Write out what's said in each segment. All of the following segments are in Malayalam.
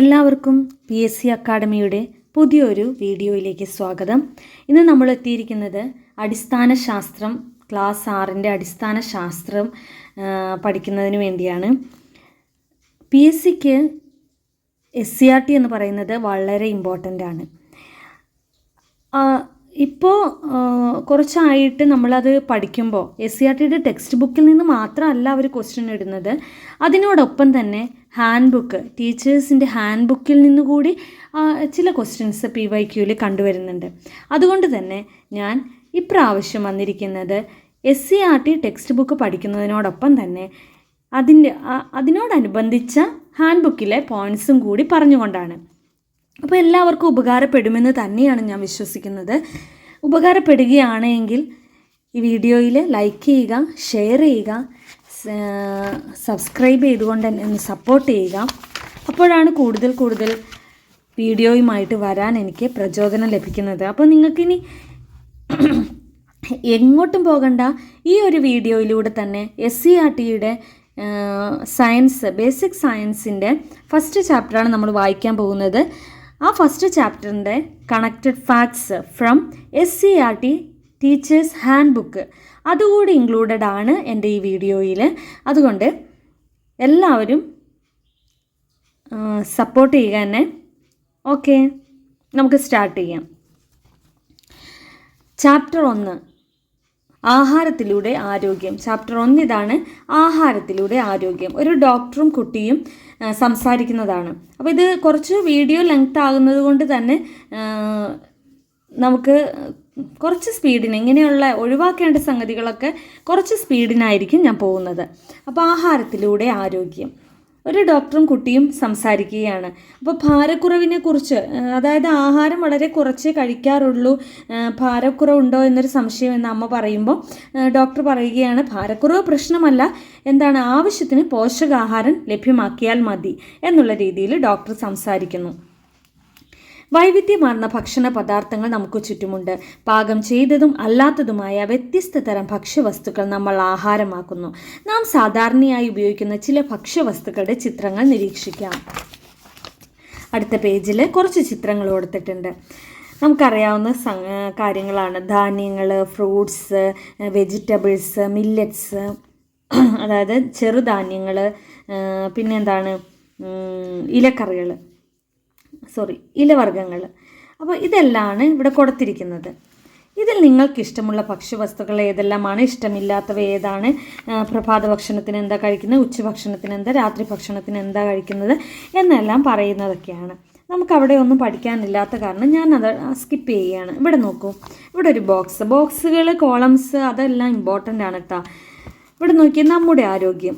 എല്ലാവർക്കും PSC അക്കാഡമിയുടെ പുതിയൊരു വീഡിയോയിലേക്ക് സ്വാഗതം. ഇന്ന് നമ്മൾ എത്തിയിരിക്കുന്നത് അടിസ്ഥാന ശാസ്ത്രം ക്ലാസ് 6ൻ്റെ അടിസ്ഥാന ശാസ്ത്രം പഠിക്കുന്നതിന് വേണ്ടിയാണ്. PSCക്ക് SCERT എന്ന് പറയുന്നത് വളരെ ഇമ്പോർട്ടൻ്റ് ആണ്. ഇപ്പോൾ കുറച്ചായിട്ട് നമ്മളത് പഠിക്കുമ്പോൾ SCERTയുടെ ടെക്സ്റ്റ് ബുക്കിൽ നിന്ന് മാത്രമല്ല അവർ ക്വസ്റ്റ്യൻ ഇടുന്നത്, അതിനോടൊപ്പം തന്നെ ഹാൻഡ് ബുക്ക്, ടീച്ചേഴ്സിൻ്റെ ഹാൻഡ് ബുക്കിൽ നിന്നുകൂടി ചില ക്വസ്റ്റ്യൻസ് PYQയിൽ കണ്ടുവരുന്നുണ്ട്. അതുകൊണ്ട് തന്നെ ഞാൻ ഇപ്രാവശ്യം വന്നിരിക്കുന്നത് SCERT ടെക്സ്റ്റ് ബുക്ക് പഠിക്കുന്നതിനോടൊപ്പം തന്നെ അതിനോടനുബന്ധിച്ച ഹാൻഡ് ബുക്കിലെ പോയിൻറ്സും കൂടി പറഞ്ഞുകൊണ്ടാണ്. അപ്പോൾ എല്ലാവർക്കും ഉപകാരപ്പെടുമെന്ന് തന്നെയാണ് ഞാൻ വിശ്വസിക്കുന്നത്. ഉപകാരപ്പെടുകയാണെങ്കിൽ ഈ വീഡിയോയിൽ ലൈക്ക് ചെയ്യുക, ഷെയർ ചെയ്യുക, സബ്സ്ക്രൈബ് ചെയ്തുകൊണ്ട് തന്നെ ഒന്ന് സപ്പോർട്ട് ചെയ്യുക. അപ്പോഴാണ് കൂടുതൽ വീഡിയോയുമായിട്ട് വരാൻ എനിക്ക് പ്രചോദനം ലഭിക്കുന്നത്. അപ്പോൾ നിങ്ങൾക്കിനി എങ്ങോട്ടും പോകണ്ട, ഈ ഒരു വീഡിയോയിലൂടെ തന്നെ SCERTയുടെ സയൻസ്, ബേസിക് സയൻസിൻ്റെ ഫസ്റ്റ് ചാപ്റ്ററാണ് നമ്മൾ വായിക്കാൻ പോകുന്നത്. ആ ഫസ്റ്റ് ചാപ്റ്ററിൻ്റെ connected facts from SCERT teachers handbook അതുകൂടി ഇൻക്ലൂഡഡ് ആണ് എൻ്റെ ഈ വീഡിയോയിൽ. അതുകൊണ്ട് എല്ലാവരും സപ്പോർട്ട് ചെയ്യുക തന്നെ. ഓക്കെ, നമുക്ക് സ്റ്റാർട്ട് ചെയ്യാം. ചാപ്റ്റർ 1 ആഹാരത്തിലൂടെ ആരോഗ്യം. ചാപ്റ്റർ 1 ഇതാണ്, ആഹാരത്തിലൂടെ ആരോഗ്യം. ഒരു ഡോക്ടറും കുട്ടിയും സംസാരിക്കുന്നതാണ്. അപ്പോൾ ഇത് കുറച്ച് വീഡിയോ ലെങ്ത് ആകുന്നത് കൊണ്ട് തന്നെ നമുക്ക് കുറച്ച് സ്പീഡിന്, ഇങ്ങനെയുള്ള ഒഴിവാക്കേണ്ട സംഗതികളൊക്കെ കുറച്ച് സ്പീഡിനായിരിക്കും ഞാൻ പോകുന്നത്. അപ്പോൾ ആഹാരത്തിലൂടെ ആരോഗ്യം. ഒരു ഡോക്ടറും കുട്ടിയും സംസാരിക്കുകയാണ്. അപ്പോൾ ഭാരക്കുറവിനെ കുറിച്ച്, അതായത് ആഹാരം വളരെ കുറച്ചേ കഴിക്കാറുള്ളൂ, ഭാരക്കുറവുണ്ടോ എന്നൊരു സംശയം എന്ന് അമ്മ പറയുമ്പോൾ ഡോക്ടർ പറയുകയാണ്, ഭാരക്കുറവ് പ്രശ്നമല്ല, എന്താണ്, ആവശ്യത്തിന് പോഷകാഹാരം ലഭ്യമാക്കിയാൽ മതി എന്നുള്ള രീതിയിൽ ഡോക്ടർ സംസാരിക്കുന്നു. വൈവിധ്യമാർന്ന ഭക്ഷണ പദാർത്ഥങ്ങൾ നമുക്ക് ചുറ്റുമുണ്ട്. പാകം ചെയ്തതും അല്ലാത്തതുമായ വ്യത്യസ്ത തരം ഭക്ഷ്യവസ്തുക്കൾ നമ്മൾ ആഹാരമാക്കുന്നു. നാം സാധാരണയായി ഉപയോഗിക്കുന്ന ചില ഭക്ഷ്യവസ്തുക്കളുടെ ചിത്രങ്ങൾ നിരീക്ഷിക്കാം. അടുത്ത പേജിൽ കുറച്ച് ചിത്രങ്ങൾ കൊടുത്തിട്ടുണ്ട്. നമുക്കറിയാവുന്ന കാര്യങ്ങളാണ്. ധാന്യങ്ങൾ, ഫ്രൂട്ട്സ്, വെജിറ്റബിൾസ്, മില്ലറ്റ്സ്, അതായത് ചെറുധാന്യങ്ങൾ, പിന്നെന്താണ്, ഇലവർഗ്ഗങ്ങൾ. അപ്പോൾ ഇതെല്ലാമാണ് ഇവിടെ കൊടുത്തിരിക്കുന്നത്. ഇതിൽ നിങ്ങൾക്കിഷ്ടമുള്ള ഭക്ഷ്യവസ്തുക്കൾ ഏതെല്ലാമാണ്, ഇഷ്ടമില്ലാത്തവ ഏതാണ്, പ്രഭാത ഭക്ഷണത്തിന് എന്താ കഴിക്കുന്നത്, ഉച്ചഭക്ഷണത്തിന് എന്താ, രാത്രി ഭക്ഷണത്തിന് എന്താ കഴിക്കുന്നത് എന്നെല്ലാം പറയുന്നതൊക്കെയാണ്. നമുക്കവിടെ ഒന്നും പഠിക്കാനില്ലാത്ത കാരണം ഞാനത് സ്കിപ്പ് ചെയ്യുകയാണ്. ഇവിടെ നോക്കൂ, ഇവിടെ ഒരു ബോക്സുകൾ, കോളംസ്, അതെല്ലാം ഇമ്പോർട്ടൻ്റ് ആണ് കേട്ടോ. ഇവിടെ നോക്കി, നമ്മുടെ ആരോഗ്യം.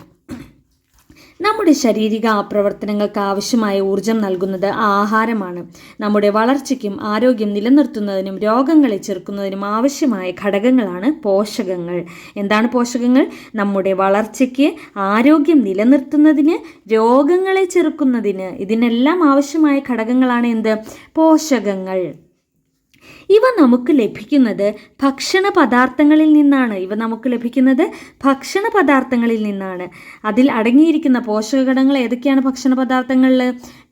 നമ്മുടെ ശാരീരിക പ്രവർത്തനങ്ങൾക്ക് ആവശ്യമായ ഊർജം നൽകുന്നത് ആഹാരമാണ്. നമ്മുടെ വളർച്ചയ്ക്കും ആരോഗ്യം നിലനിർത്തുന്നതിനും രോഗങ്ങളെ ചെറുക്കുന്നതിനും ആവശ്യമായ ഘടകങ്ങളാണ് പോഷകങ്ങൾ. എന്താണ് പോഷകങ്ങൾ? നമ്മുടെ വളർച്ചയ്ക്ക്, ആരോഗ്യം നിലനിർത്തുന്നതിന്, രോഗങ്ങളെ ചെറുക്കുന്നതിന്, ഇതിനെല്ലാം ആവശ്യമായ ഘടകങ്ങളാണ് എന്ത്? പോഷകങ്ങൾ. ഇവ നമുക്ക് ലഭിക്കുന്നത് ഭക്ഷണ പദാർത്ഥങ്ങളിൽ നിന്നാണ്. അതിൽ അടങ്ങിയിരിക്കുന്ന പോഷകഘടകങ്ങൾ ഏതൊക്കെയാണ്? ഭക്ഷണ പദാർത്ഥങ്ങളിൽ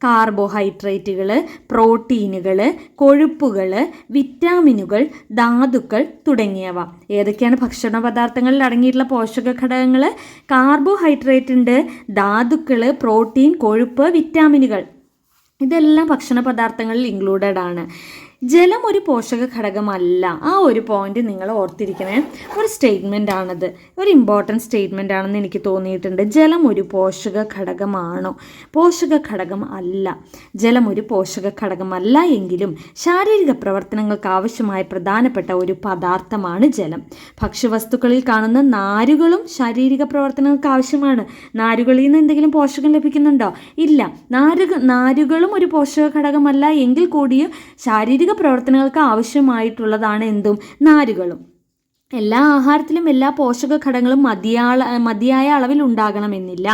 കാർബോഹൈഡ്രേറ്റുകൾ, പ്രോട്ടീനുകൾ, കൊഴുപ്പുകൾ, വിറ്റാമിനുകൾ, ധാതുക്കൾ തുടങ്ങിയവ. ഏതൊക്കെയാണ് ഭക്ഷണ പദാർത്ഥങ്ങളിൽ അടങ്ങിയിട്ടുള്ള പോഷക ഘടകങ്ങൾ? കാർബോഹൈഡ്രേറ്റ് ഉണ്ട്, ധാതുക്കൾ, പ്രോട്ടീൻ, കൊഴുപ്പ്, വിറ്റാമിനുകൾ, ഇതെല്ലാം ഭക്ഷണ പദാർത്ഥങ്ങളിൽ ഇൻക്ലൂഡഡ് ആണ്. ജലം ഒരു പോഷക ഘടകമല്ല. ആ ഒരു പോയിന്റ് നിങ്ങൾ ഓർത്തിരിക്കണേ. ഒരു സ്റ്റേറ്റ്മെൻ്റ് ആണത്, ഒരു ഇമ്പോർട്ടൻറ്റ് സ്റ്റേറ്റ്മെൻ്റ് ആണെന്ന് എനിക്ക് തോന്നിയിട്ടുണ്ട്. ജലം ഒരു പോഷക ഘടകമാണോ? പോഷക ഘടകം അല്ല. ജലം ഒരു പോഷക ഘടകമല്ല എങ്കിലും ശാരീരിക പ്രവർത്തനങ്ങൾക്ക് ആവശ്യമായ പ്രധാനപ്പെട്ട ഒരു പദാർത്ഥമാണ് ജലം. ഭക്ഷ്യവസ്തുക്കളിൽ കാണുന്ന നാരുകളും ശാരീരിക പ്രവർത്തനങ്ങൾക്ക് ആവശ്യമാണ്. നാരുകളിൽ നിന്ന് എന്തെങ്കിലും പോഷകം ലഭിക്കുന്നുണ്ടോ? ഇല്ല. നാരുകളും ഒരു പോഷക ഘടകമല്ല എങ്കിൽ കൂടിയും ശാരീരിക പ്രവർത്തനങ്ങൾക്ക് ആവശ്യമായിട്ടുള്ളതാണ് എന്തും? നാരുകളും. എല്ലാ ആഹാരത്തിലും എല്ലാ പോഷക ഘടകങ്ങളും മതിയായ അളവിൽ ഉണ്ടാകണമെന്നില്ല.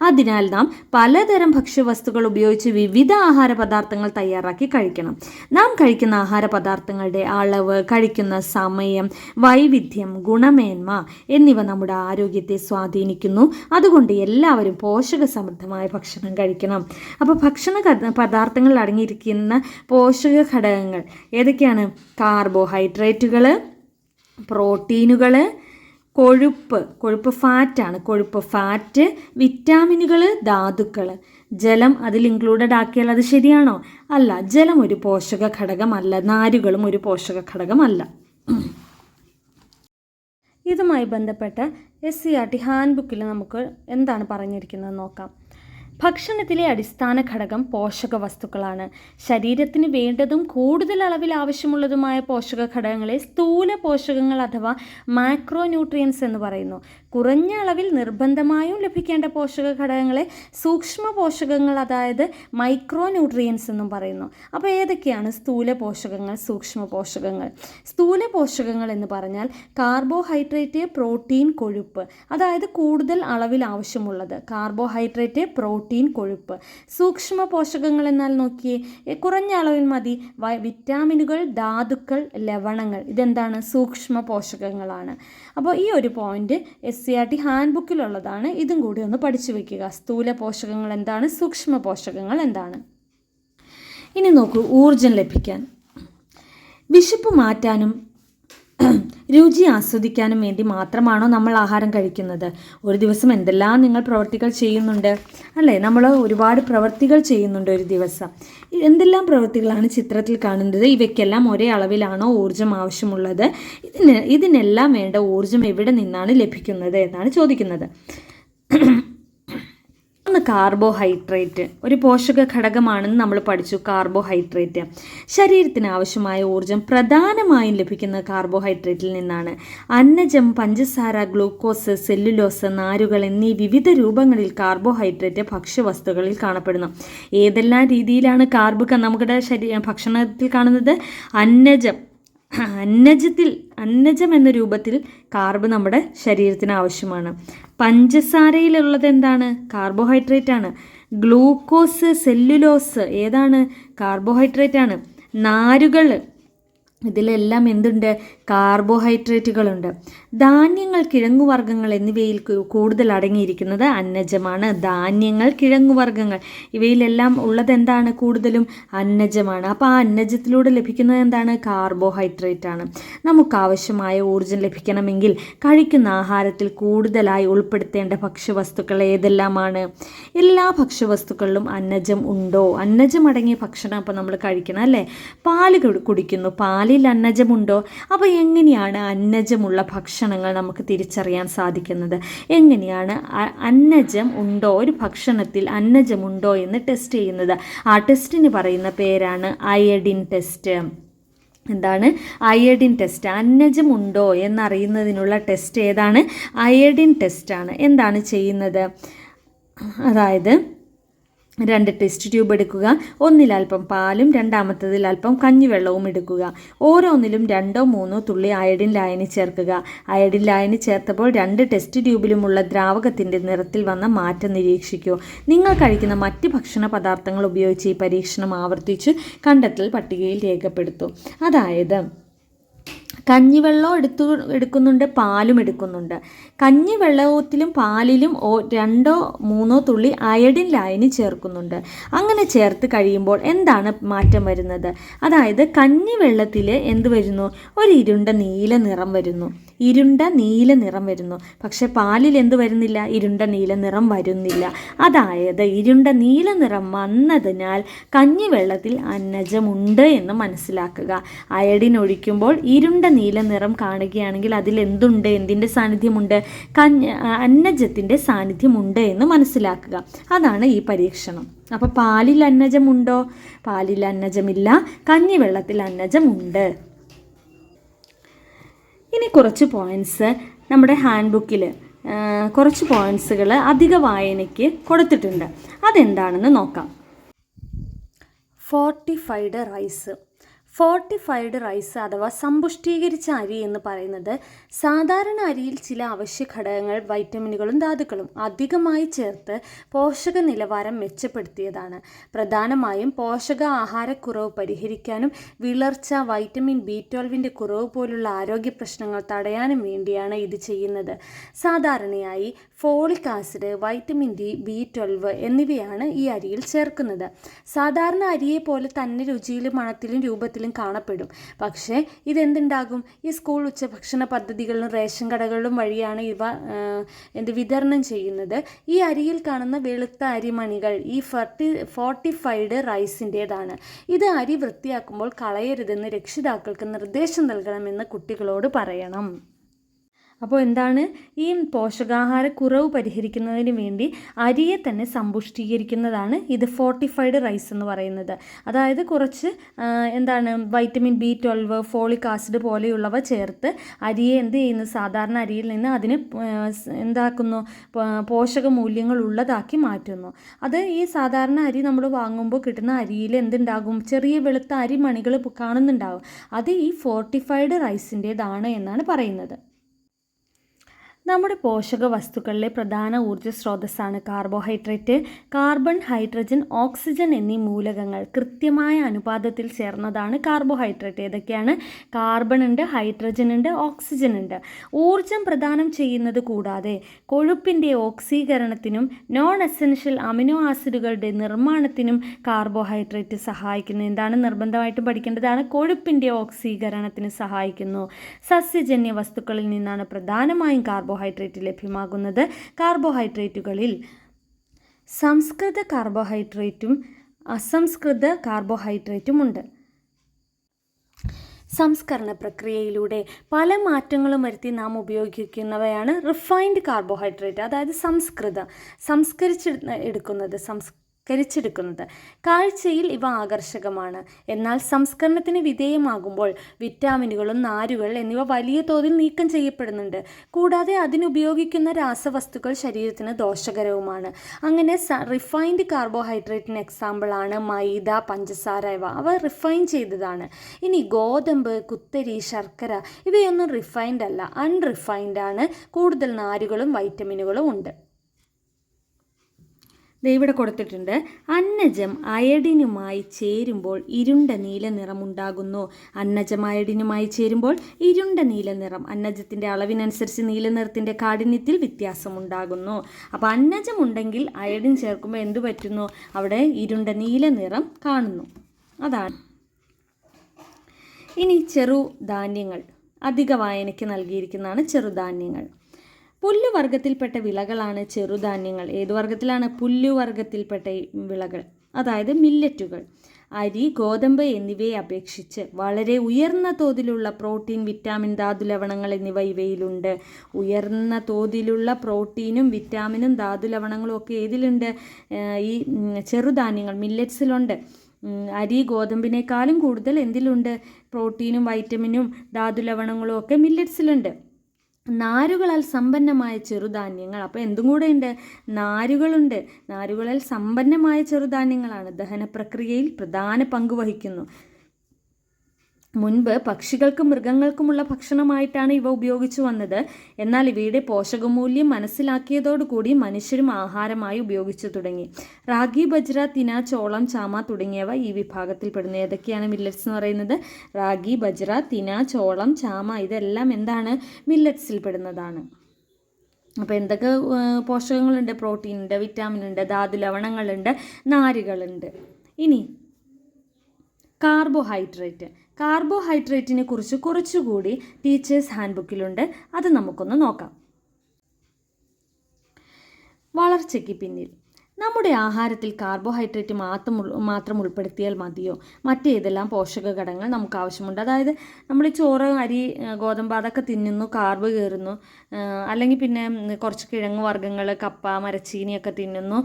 അതിനാൽ നാം പലതരം ഭക്ഷ്യവസ്തുക്കൾ ഉപയോഗിച്ച് വിവിധ ആഹാര പദാർത്ഥങ്ങൾ തയ്യാറാക്കി കഴിക്കണം. നാം കഴിക്കുന്ന ആഹാര പദാർത്ഥങ്ങളുടെ അളവ്, കഴിക്കുന്ന സമയം, വൈവിധ്യം, ഗുണമേന്മ എന്നിവ നമ്മുടെ ആരോഗ്യത്തെ സ്വാധീനിക്കുന്നു. അതുകൊണ്ട് എല്ലാവരും പോഷക സമൃദ്ധമായ ഭക്ഷണം കഴിക്കണം. അപ്പോൾ ഭക്ഷണ പദാർത്ഥങ്ങളിൽ അടങ്ങിയിരിക്കുന്ന പോഷക ഘടകങ്ങൾ ഏതൊക്കെയാണ്? കാർബോഹൈഡ്രേറ്റുകൾ, പ്രോട്ടീനുകൾ, കൊഴുപ്പ് ഫാറ്റാണ്, കൊഴുപ്പ് ഫാറ്റ്, വിറ്റാമിനുകൾ, ധാതുക്കൾ. ജലം അതിൽ ഇൻക്ലൂഡഡ് ആക്കിയാൽ അത് ശരിയാണോ? അല്ല, ജലം ഒരു പോഷക ഘടകമല്ല, നാരുകളും ഒരു പോഷക ഘടകമല്ല. ഇതുമായി ബന്ധപ്പെട്ട SCERT ഹാൻഡ് ബുക്കിൽ നമുക്ക് എന്താണ് പറഞ്ഞിരിക്കുന്നത് നോക്കാം. ഭക്ഷണത്തിലെ അടിസ്ഥാന ഘടകം പോഷക വസ്തുക്കളാണ്. ശരീരത്തിന് വേണ്ടതും കൂടുതൽ അളവിൽ ആവശ്യമുള്ളതുമായ പോഷക ഘടകങ്ങളെ സ്ഥൂല പോഷകങ്ങൾ അഥവാ മാക്രോ ന്യൂട്രിയൻസ് എന്ന് പറയുന്നു. കുറഞ്ഞ അളവിൽ നിർബന്ധമായും ലഭിക്കേണ്ട പോഷക ഘടകങ്ങളെ സൂക്ഷ്മ പോഷകങ്ങൾ അതായത് മൈക്രോ ന്യൂട്രിയൻസ് എന്നും പറയുന്നു. അപ്പോൾ ഏതൊക്കെയാണ് സ്ഥൂല പോഷകങ്ങൾ, സൂക്ഷ്മ പോഷകങ്ങൾ? സ്ഥൂല പോഷകങ്ങൾ എന്ന് പറഞ്ഞാൽ കാർബോഹൈഡ്രേറ്റ്, പ്രോട്ടീൻ, കൊഴുപ്പ്, അതായത് കൂടുതൽ അളവിൽ ആവശ്യമുള്ളത് കാർബോഹൈഡ്രേറ്റ്, പ്രോട്ടീൻ, കൊഴുപ്പ്. സൂക്ഷ്മ പോഷകങ്ങൾ എന്നാൽ നോക്കിയേ, കുറഞ്ഞ അളവിൽ മതി. വിറ്റാമിനുകൾ, ധാതുക്കൾ, ലവണങ്ങൾ, ഇതെന്താണ്? സൂക്ഷ്മ പോഷകങ്ങളാണ്. അപ്പോൾ ഈ ഒരു പോയിന്റ് SCERT ഹാൻഡ് ബുക്കിലുള്ളതാണ്. ഇതും കൂടി ഒന്ന് പഠിച്ചു വെക്കുക. സ്ഥൂല പോഷകങ്ങൾ എന്താണ്, സൂക്ഷ്മ പോഷകങ്ങൾ എന്താണ്. ഇനി നോക്കൂ, ഊർജം ലഭിക്കാൻ, വിശപ്പ് മാറ്റാനും രുചി ആസ്വദിക്കാനും വേണ്ടി മാത്രമാണോ നമ്മൾ ആഹാരം കഴിക്കുന്നത്? ഒരു ദിവസം എന്തെല്ലാം നിങ്ങൾ പ്രവൃത്തികൾ ചെയ്യുന്നുണ്ട് അല്ലേ? നമ്മൾ ഒരുപാട് പ്രവൃത്തികൾ ചെയ്യുന്നുണ്ട് ഒരു ദിവസം. എന്തെല്ലാം പ്രവൃത്തികളാണ് ചിത്രത്തിൽ കാണുന്നത്? ഇവയ്ക്കെല്ലാം ഒരേ അളവിലാണോ ഊർജ്ജം ആവശ്യമുള്ളത്? ഇതിനെല്ലാം വേണ്ട ഊർജ്ജം എവിടെ നിന്നാണ് ലഭിക്കുന്നത് എന്നാണ് ചോദിക്കുന്നത്. കാർബോഹൈഡ്രേറ്റ് ഒരു പോഷക ഘടകമാണെന്ന് നമ്മൾ പഠിച്ചു. കാർബോഹൈഡ്രേറ്റ് ശരീരത്തിന് ആവശ്യമായ ഊർജം പ്രധാനമായും ലഭിക്കുന്ന കാർബോഹൈഡ്രേറ്റിൽ നിന്നാണ്. അന്നജം, പഞ്ചസാര, ഗ്ലൂക്കോസ്, സെല്ലുലോസ്, നാരുകൾ എന്നീ വിവിധ രൂപങ്ങളിൽ കാർബോഹൈഡ്രേറ്റ് ഭക്ഷ്യവസ്തുക്കളിൽ കാണപ്പെടുന്നു. ഏതെല്ലാം രീതിയിലാണ് കാർബ് നമ്മുടെ ഭക്ഷണത്തിൽ കാണുന്നത്? അന്നജം എന്ന രൂപത്തിൽ കാർബ് നമ്മുടെ ശരീരത്തിന് ആവശ്യമാണ്. പഞ്ചസാരയിലുള്ളത് എന്താണ്? കാർബോഹൈഡ്രേറ്റ് ആണ്. ഗ്ലൂക്കോസ്, സെല്ലുലോസ് ഏതാണ്? കാർബോഹൈഡ്രേറ്റ് ആണ്. നാരുകൾ, ഇതിലെല്ലാം എന്തുണ്ട്? കാർബോഹൈഡ്രേറ്റുകളുണ്ട്. ധാന്യങ്ങൾ, കിഴങ്ങുവർഗ്ഗങ്ങൾ എന്നിവയിൽ കൂടുതൽ അടങ്ങിയിരിക്കുന്നത് അന്നജമാണ്. ധാന്യങ്ങൾ, കിഴങ്ങുവർഗ്ഗങ്ങൾ ഇവയിലെല്ലാം ഉള്ളത് എന്താണ്? കൂടുതലും അന്നജമാണ്. അപ്പോൾ ആ അന്നജത്തിലൂടെ ലഭിക്കുന്നത് എന്താണ്? കാർബോഹൈഡ്രേറ്റ് ആണ്. നമുക്കാവശ്യമായ ഊർജ്ജം ലഭിക്കണമെങ്കിൽ കഴിക്കുന്ന ആഹാരത്തിൽ കൂടുതലായി ഉൾപ്പെടുത്തേണ്ട ഭക്ഷ്യവസ്തുക്കൾ ഏതെല്ലാമാണ്? എല്ലാ ഭക്ഷ്യവസ്തുക്കളിലും അന്നജം ഉണ്ടോ? അന്നജം അടങ്ങിയ ഭക്ഷണം അപ്പോൾ നമ്മൾ കഴിക്കണം അല്ലേ? പാല് കുടിക്കുന്നു, പാലിൽ അന്നജമുണ്ടോ? അപ്പോൾ എങ്ങനെയാണ് അന്നജമുള്ള ഭക്ഷണങ്ങൾ നമുക്ക് തിരിച്ചറിയാൻ സാധിക്കുന്നത്? എങ്ങനെയാണ് അന്നജം ഉണ്ടോ, ഒരു ഭക്ഷണത്തിൽ അന്നജമുണ്ടോ എന്ന് ടെസ്റ്റ് ചെയ്യുന്നത്? ആ ടെസ്റ്റിന് പറയുന്ന പേരാണ് അയഡിൻ ടെസ്റ്റ്. എന്താണ്? Iodine test. അന്നജം ഉണ്ടോ എന്നറിയുന്നതിനുള്ള ടെസ്റ്റ് ഏതാണ്? അയഡിൻ ടെസ്റ്റാണ്. എന്താണ് ചെയ്യുന്നത്? അതായത് 2 ടെസ്റ്റ് ട്യൂബ് എടുക്കുക. ഒന്നിൽ അല്പം പാലും രണ്ടാമത്തതിൽ അല്പം കഞ്ഞിവെള്ളവും എടുക്കുക. ഓരോന്നിലും 2-3 തുള്ളി അയഡിൻ ലായനി ചേർക്കുക. അയഡിൻ ലായനി ചേർത്തപ്പോൾ 2 ടെസ്റ്റ് ട്യൂബിലുമുള്ള ദ്രാവകത്തിൻ്റെ നിറത്തിൽ വന്ന മാറ്റം നിരീക്ഷിക്കൂ. നിങ്ങൾ കഴിക്കുന്ന മറ്റ് ഭക്ഷണ പദാർത്ഥങ്ങൾ ഉപയോഗിച്ച് ഈ പരീക്ഷണം ആവർത്തിച്ച് കണ്ടെത്തൽ പട്ടികയിൽ രേഖപ്പെടുത്തൂ. അതായത് കഞ്ഞിവെള്ളം എടുക്കുന്നുണ്ട്, പാലും എടുക്കുന്നുണ്ട്. കഞ്ഞിവെള്ളത്തിലും പാലിലും 2-3 തുള്ളി അയഡിൻ ലായനി ചേർക്കുന്നുണ്ട്. അങ്ങനെ ചേർത്ത് കഴിയുമ്പോൾ എന്താണ് മാറ്റം വരുന്നത്? അതായത് കഞ്ഞിവെള്ളത്തിൽ എന്ത് വരുന്നു? ഒരു ഇരുണ്ട നീല നിറം വരുന്നു. പക്ഷെ പാലിൽ എന്ത് വരുന്നില്ല? ഇരുണ്ട നീല നിറം വരുന്നില്ല. അതായത് ഇരുണ്ട നീല നിറം വന്നതിനാൽ കഞ്ഞിവെള്ളത്തിൽ അന്നജമുണ്ട് എന്ന് മനസ്സിലാക്കുക. അയഡിൻ ഒഴിക്കുമ്പോൾ ഇരുണ്ട നീല നിറം കാണുകയാണെങ്കിൽ അതിൽ എന്തുണ്ട്? എന്തിൻ്റെ സാന്നിധ്യമുണ്ട്? അന്നജത്തിൻ്റെ സാന്നിധ്യമുണ്ട് എന്ന് മനസ്സിലാക്കുക. അതാണ് ഈ പരീക്ഷണം. അപ്പോൾ പാലിൽ അന്നജമുണ്ടോ? പാലിൽ അന്നജമില്ല, കഞ്ഞിവെള്ളത്തിൽ അന്നജമുണ്ട്. ഇനി കുറച്ച് പോയിൻറ്റ്സ് നമ്മുടെ ഹാൻഡ് ബുക്കിൽ കുറച്ച് പോയിൻറ്റ്സുകൾ അധിക വായനയ്ക്ക് കൊടുത്തിട്ടുണ്ട്. അതെന്താണെന്ന് നോക്കാം. Fortified rice. ഫോർട്ടിഫൈഡ് റൈസ് അഥവാ സമ്പുഷ്ടീകരിച്ച അരി എന്ന് പറയുന്നത് സാധാരണ അരിയിൽ ചില അവശ്യ ഘടകങ്ങൾ, വൈറ്റമിനുകളും ധാതുക്കളും അധികമായി ചേർത്ത് പോഷക നിലവാരം മെച്ചപ്പെടുത്തിയതാണ്. പ്രധാനമായും പോഷകാഹാരക്കുറവ് പരിഹരിക്കാനും വിളർച്ച, വൈറ്റമിൻ B12 കുറവ് പോലുള്ള ആരോഗ്യ പ്രശ്നങ്ങൾ തടയാനും വേണ്ടിയാണ് ഇത് ചെയ്യുന്നത്. സാധാരണയായി folic acid, vitamin D, B12 എന്നിവയാണ് ഈ അരിയിൽ ചേർക്കുന്നത്. സാധാരണ അരിയെ പോലെ തന്നെ രുചിയിലും മണത്തിലും രൂപത്തിലും കാണപ്പെടും. പക്ഷേ ഇതെന്തുണ്ടാകും, ഈ സ്കൂൾ ഉച്ചഭക്ഷണ പദ്ധതികളിലും റേഷൻ കടകളിലും വഴിയാണ് ഇവ വിതരണം ചെയ്യുന്നത്. ഈ അരിയിൽ കാണുന്ന വെളുത്ത അരിമണികൾ ഈ ഫോർട്ടിഫൈഡ് റൈസിൻ്റേതാണ്. ഇത് അരി വൃത്തിയാക്കുമ്പോൾ കളയരുതെന്ന് രക്ഷിതാക്കൾക്ക് നിർദ്ദേശം നൽകണമെന്ന് കുട്ടികളോട് പറയണം. അപ്പോൾ എന്താണ്, ഈ പോഷകാഹാരക്കുറവ് പരിഹരിക്കുന്നതിന് വേണ്ടി അരിയെ തന്നെ സമ്പുഷ്ടീകരിക്കുന്നതാണ് ഇത് ഫോർട്ടിഫൈഡ് റൈസ് എന്ന് പറയുന്നത്. അതായത് കുറച്ച് വൈറ്റമിൻ B12, ഫോളിക് ആസിഡ് പോലെയുള്ളവ ചേർത്ത് അരിയെ എന്ത് ചെയ്യുന്നു, സാധാരണ അരിയിൽ നിന്ന് അതിന് പോഷക മൂല്യങ്ങൾ ഉള്ളതാക്കി മാറ്റുന്നു. അത് ഈ സാധാരണ അരി നമ്മൾ വാങ്ങുമ്പോൾ കിട്ടുന്ന അരിയിൽ എന്തുണ്ടാകും, ചെറിയ വെളുത്ത അരിമണികൾ കാണുന്നുണ്ടാകും. അത് ഈ ഫോർട്ടിഫൈഡ് റൈസിൻ്റേതാണ് എന്നാണ് പറയുന്നത്. നമ്മുടെ പോഷക വസ്തുക്കളിലെ പ്രധാന ഊർജ്ജ സ്രോതസ്സാണ് കാർബോഹൈഡ്രേറ്റ്. കാർബൺ, ഹൈഡ്രജൻ, ഓക്സിജൻ എന്നീ മൂലകങ്ങൾ കൃത്യമായ അനുപാതത്തിൽ ചേർന്നതാണ് കാർബോഹൈഡ്രേറ്റ്. ഏതൊക്കെയാണ്? കാർബൺ ഉണ്ട്, ഹൈഡ്രജൻ ഉണ്ട്, ഓക്സിജൻ ഉണ്ട്. ഊർജം പ്രദാനം ചെയ്യുന്നത് കൂടാതെ കൊഴുപ്പിൻ്റെ ഓക്സീകരണത്തിനും നോൺ എസെൻഷ്യൽ അമിനോ ആസിഡുകളുടെ നിർമ്മാണത്തിനും കാർബോഹൈഡ്രേറ്റ് സഹായിക്കുന്നു. എന്താണ് നിർബന്ധമായിട്ടും പഠിക്കേണ്ടതാണ്? കൊഴുപ്പിൻ്റെ ഓക്സീകരണത്തിന് സഹായിക്കുന്നു. സസ്യജന്യ വസ്തുക്കളിൽ നിന്നാണ് പ്രധാനമായും കാർബോഹൈഡ്രേറ്റ് ലഭ്യമാകുന്നത്. കാർബോഹൈഡ്രേറ്റുകളിൽ സംസ്കൃത കാർബോഹൈഡ്രേറ്റും അസംസ്കൃത കാർബോഹൈഡ്രേറ്റും ഉണ്ട്. സംസ്കരണ പ്രക്രിയയിലൂടെ പല മാറ്റങ്ങളും വരുത്തി നാം ഉപയോഗിക്കുന്നവയാണ് റിഫൈൻഡ് കാർബോഹൈഡ്രേറ്റ്, അതായത് സംസ്കരിച്ചെടുക്കുന്നത്. കാഴ്ചയിൽ ഇവ ആകർഷകമാണ്. എന്നാൽ സംസ്കരണത്തിന് വിധേയമാകുമ്പോൾ വിറ്റാമിനുകളും നാരുകൾ എന്നിവ വലിയ തോതിൽ നീക്കം ചെയ്യപ്പെടുന്നുണ്ട്. കൂടാതെ അതിനുപയോഗിക്കുന്ന രാസവസ്തുക്കൾ ശരീരത്തിന് ദോഷകരവുമാണ്. അങ്ങനെ റിഫൈൻഡ് കാർബോഹൈഡ്രേറ്റിന് എക്സാമ്പിളാണ് മൈദ, പഞ്ചസാര. അവ റിഫൈൻ ചെയ്തതാണ്. ഇനി ഗോതമ്പ്, കുത്തരി, ശർക്കര ഇവയൊന്നും റിഫൈൻഡ് അല്ല, അൺറിഫൈൻഡ് ആണ്. കൂടുതൽ നാരുകളും വൈറ്റമിനുകളും ഉണ്ട്. ഇവിടെ കൊടുത്തിട്ടുണ്ട്, അന്നജം അയഡിനുമായി ചേരുമ്പോൾ ഇരുണ്ട നീല നിറമുണ്ടാകുന്നു. അന്നജം അയഡിനുമായി ചേരുമ്പോൾ ഇരുണ്ട നീല നിറം. അന്നജത്തിൻ്റെ അളവിനനുസരിച്ച് നീല നിറത്തിൻ്റെ കാഠിന്യത്തിൽ വ്യത്യാസമുണ്ടാകുന്നു. അപ്പോൾ അന്നജം ഉണ്ടെങ്കിൽ അയഡിൻ ചേർക്കുമ്പോൾ എന്തു പറ്റുന്നു, അവിടെ ഇരുണ്ട നീല നിറം കാണുന്നു. അതാണ്. ഇനി ചെറുധാന്യങ്ങൾ അധിക വായനയ്ക്ക് നൽകിയിരിക്കുന്നതാണ് ചെറുധാന്യങ്ങൾ. പുല്ലുവർഗത്തിൽപ്പെട്ട വിളകളാണ് ചെറുധാന്യങ്ങൾ. ഏതു വർഗത്തിലാണ്? പുല്ലുവർഗത്തിൽപ്പെട്ട വിളകൾ, അതായത് മില്ലറ്റുകൾ. അരി, ഗോതമ്പ് എന്നിവയെ അപേക്ഷിച്ച് വളരെ ഉയർന്ന തോതിലുള്ള പ്രോട്ടീൻ, വിറ്റാമിൻ, ധാതുലവണങ്ങൾ എന്നിവ ഇവയിലുണ്ട്. ഉയർന്ന തോതിലുള്ള പ്രോട്ടീനും വിറ്റാമിനും ധാതുലവണങ്ങളും ഒക്കെ ഏതിലുണ്ട്? ഈ ചെറുധാന്യങ്ങൾ മില്ലറ്റ്സിലുണ്ട്. അരി, ഗോതമ്പിനേക്കാളും കൂടുതൽ എന്തിലുണ്ട്? പ്രോട്ടീനും വൈറ്റമിനും ധാതുലവണങ്ങളും ഒക്കെ മില്ലറ്റ്സിലുണ്ട്. നാരുകളാൽ സമ്പന്നമായ ചെറുധാന്യങ്ങൾ. അപ്പോൾ എന്തും കൂടെ ഉണ്ട്? നാരുകളുണ്ട്. നാരുകളാൽ സമ്പന്നമായ ചെറുധാന്യങ്ങളാണ് ദഹന പ്രക്രിയയിൽ പ്രധാന പങ്ക് വഹിക്കുന്നു. മുൻപ് പക്ഷികൾക്കും മൃഗങ്ങൾക്കുമുള്ള ഭക്ഷണമായിട്ടാണ് ഇവ ഉപയോഗിച്ചു വന്നത്. എന്നാൽ ഇവയുടെ പോഷകമൂല്യം മനസ്സിലാക്കിയതോടുകൂടി മനുഷ്യരും ആഹാരമായി ഉപയോഗിച്ചു തുടങ്ങി. റാഗി, ബജ്ര, തിന, ചോളം, ചാമ തുടങ്ങിയവ ഈ വിഭാഗത്തിൽപ്പെടുന്നു. ഏതൊക്കെയാണ് മില്ലറ്റ്സ് എന്ന് പറയുന്നത്? റാഗി, ബജ്ര, തിന, ചോളം, ചാമ ഇതെല്ലാം എന്താണ്? മില്ലറ്റ്സിൽ പെടുന്നതാണ്. അപ്പോൾ എന്തൊക്കെ പോഷകങ്ങളുണ്ട്? പ്രോട്ടീൻ ഉണ്ട്, വിറ്റാമിൻ ഉണ്ട്, ധാതുലവണങ്ങളുണ്ട്, നാരുകളുണ്ട്. ഇനി കാർബോഹൈഡ്രേറ്റിനെ കുറിച്ച് കുറച്ചുകൂടി ടീച്ചേഴ്സ് ഹാൻഡ് ബുക്കിലുണ്ട്. അത് നമുക്കൊന്ന് നോക്കാം. വളർച്ചയ്ക്ക് പിന്നിൽ നമ്മുടെ ആഹാരത്തിൽ കാർബോഹൈഡ്രേറ്റ് മാത്രം ഉൾപ്പെടുത്തിയാൽ മതിയോ? മറ്റേതെല്ലാം പോഷക ഘടകങ്ങൾ നമുക്ക് ആവശ്യമുണ്ട്? അതായത് നമ്മൾ ചോറ്, അരി, ഗോതമ്പ് അതൊക്കെ തിന്നുന്നു, കാർബ് കയറുന്നു. അല്ലെങ്കിൽ പിന്നെ കുറച്ച് കിഴങ്ങ് വർഗ്ഗങ്ങൾ, കപ്പ, മരച്ചീനിയൊക്കെ തിന്നുന്നു.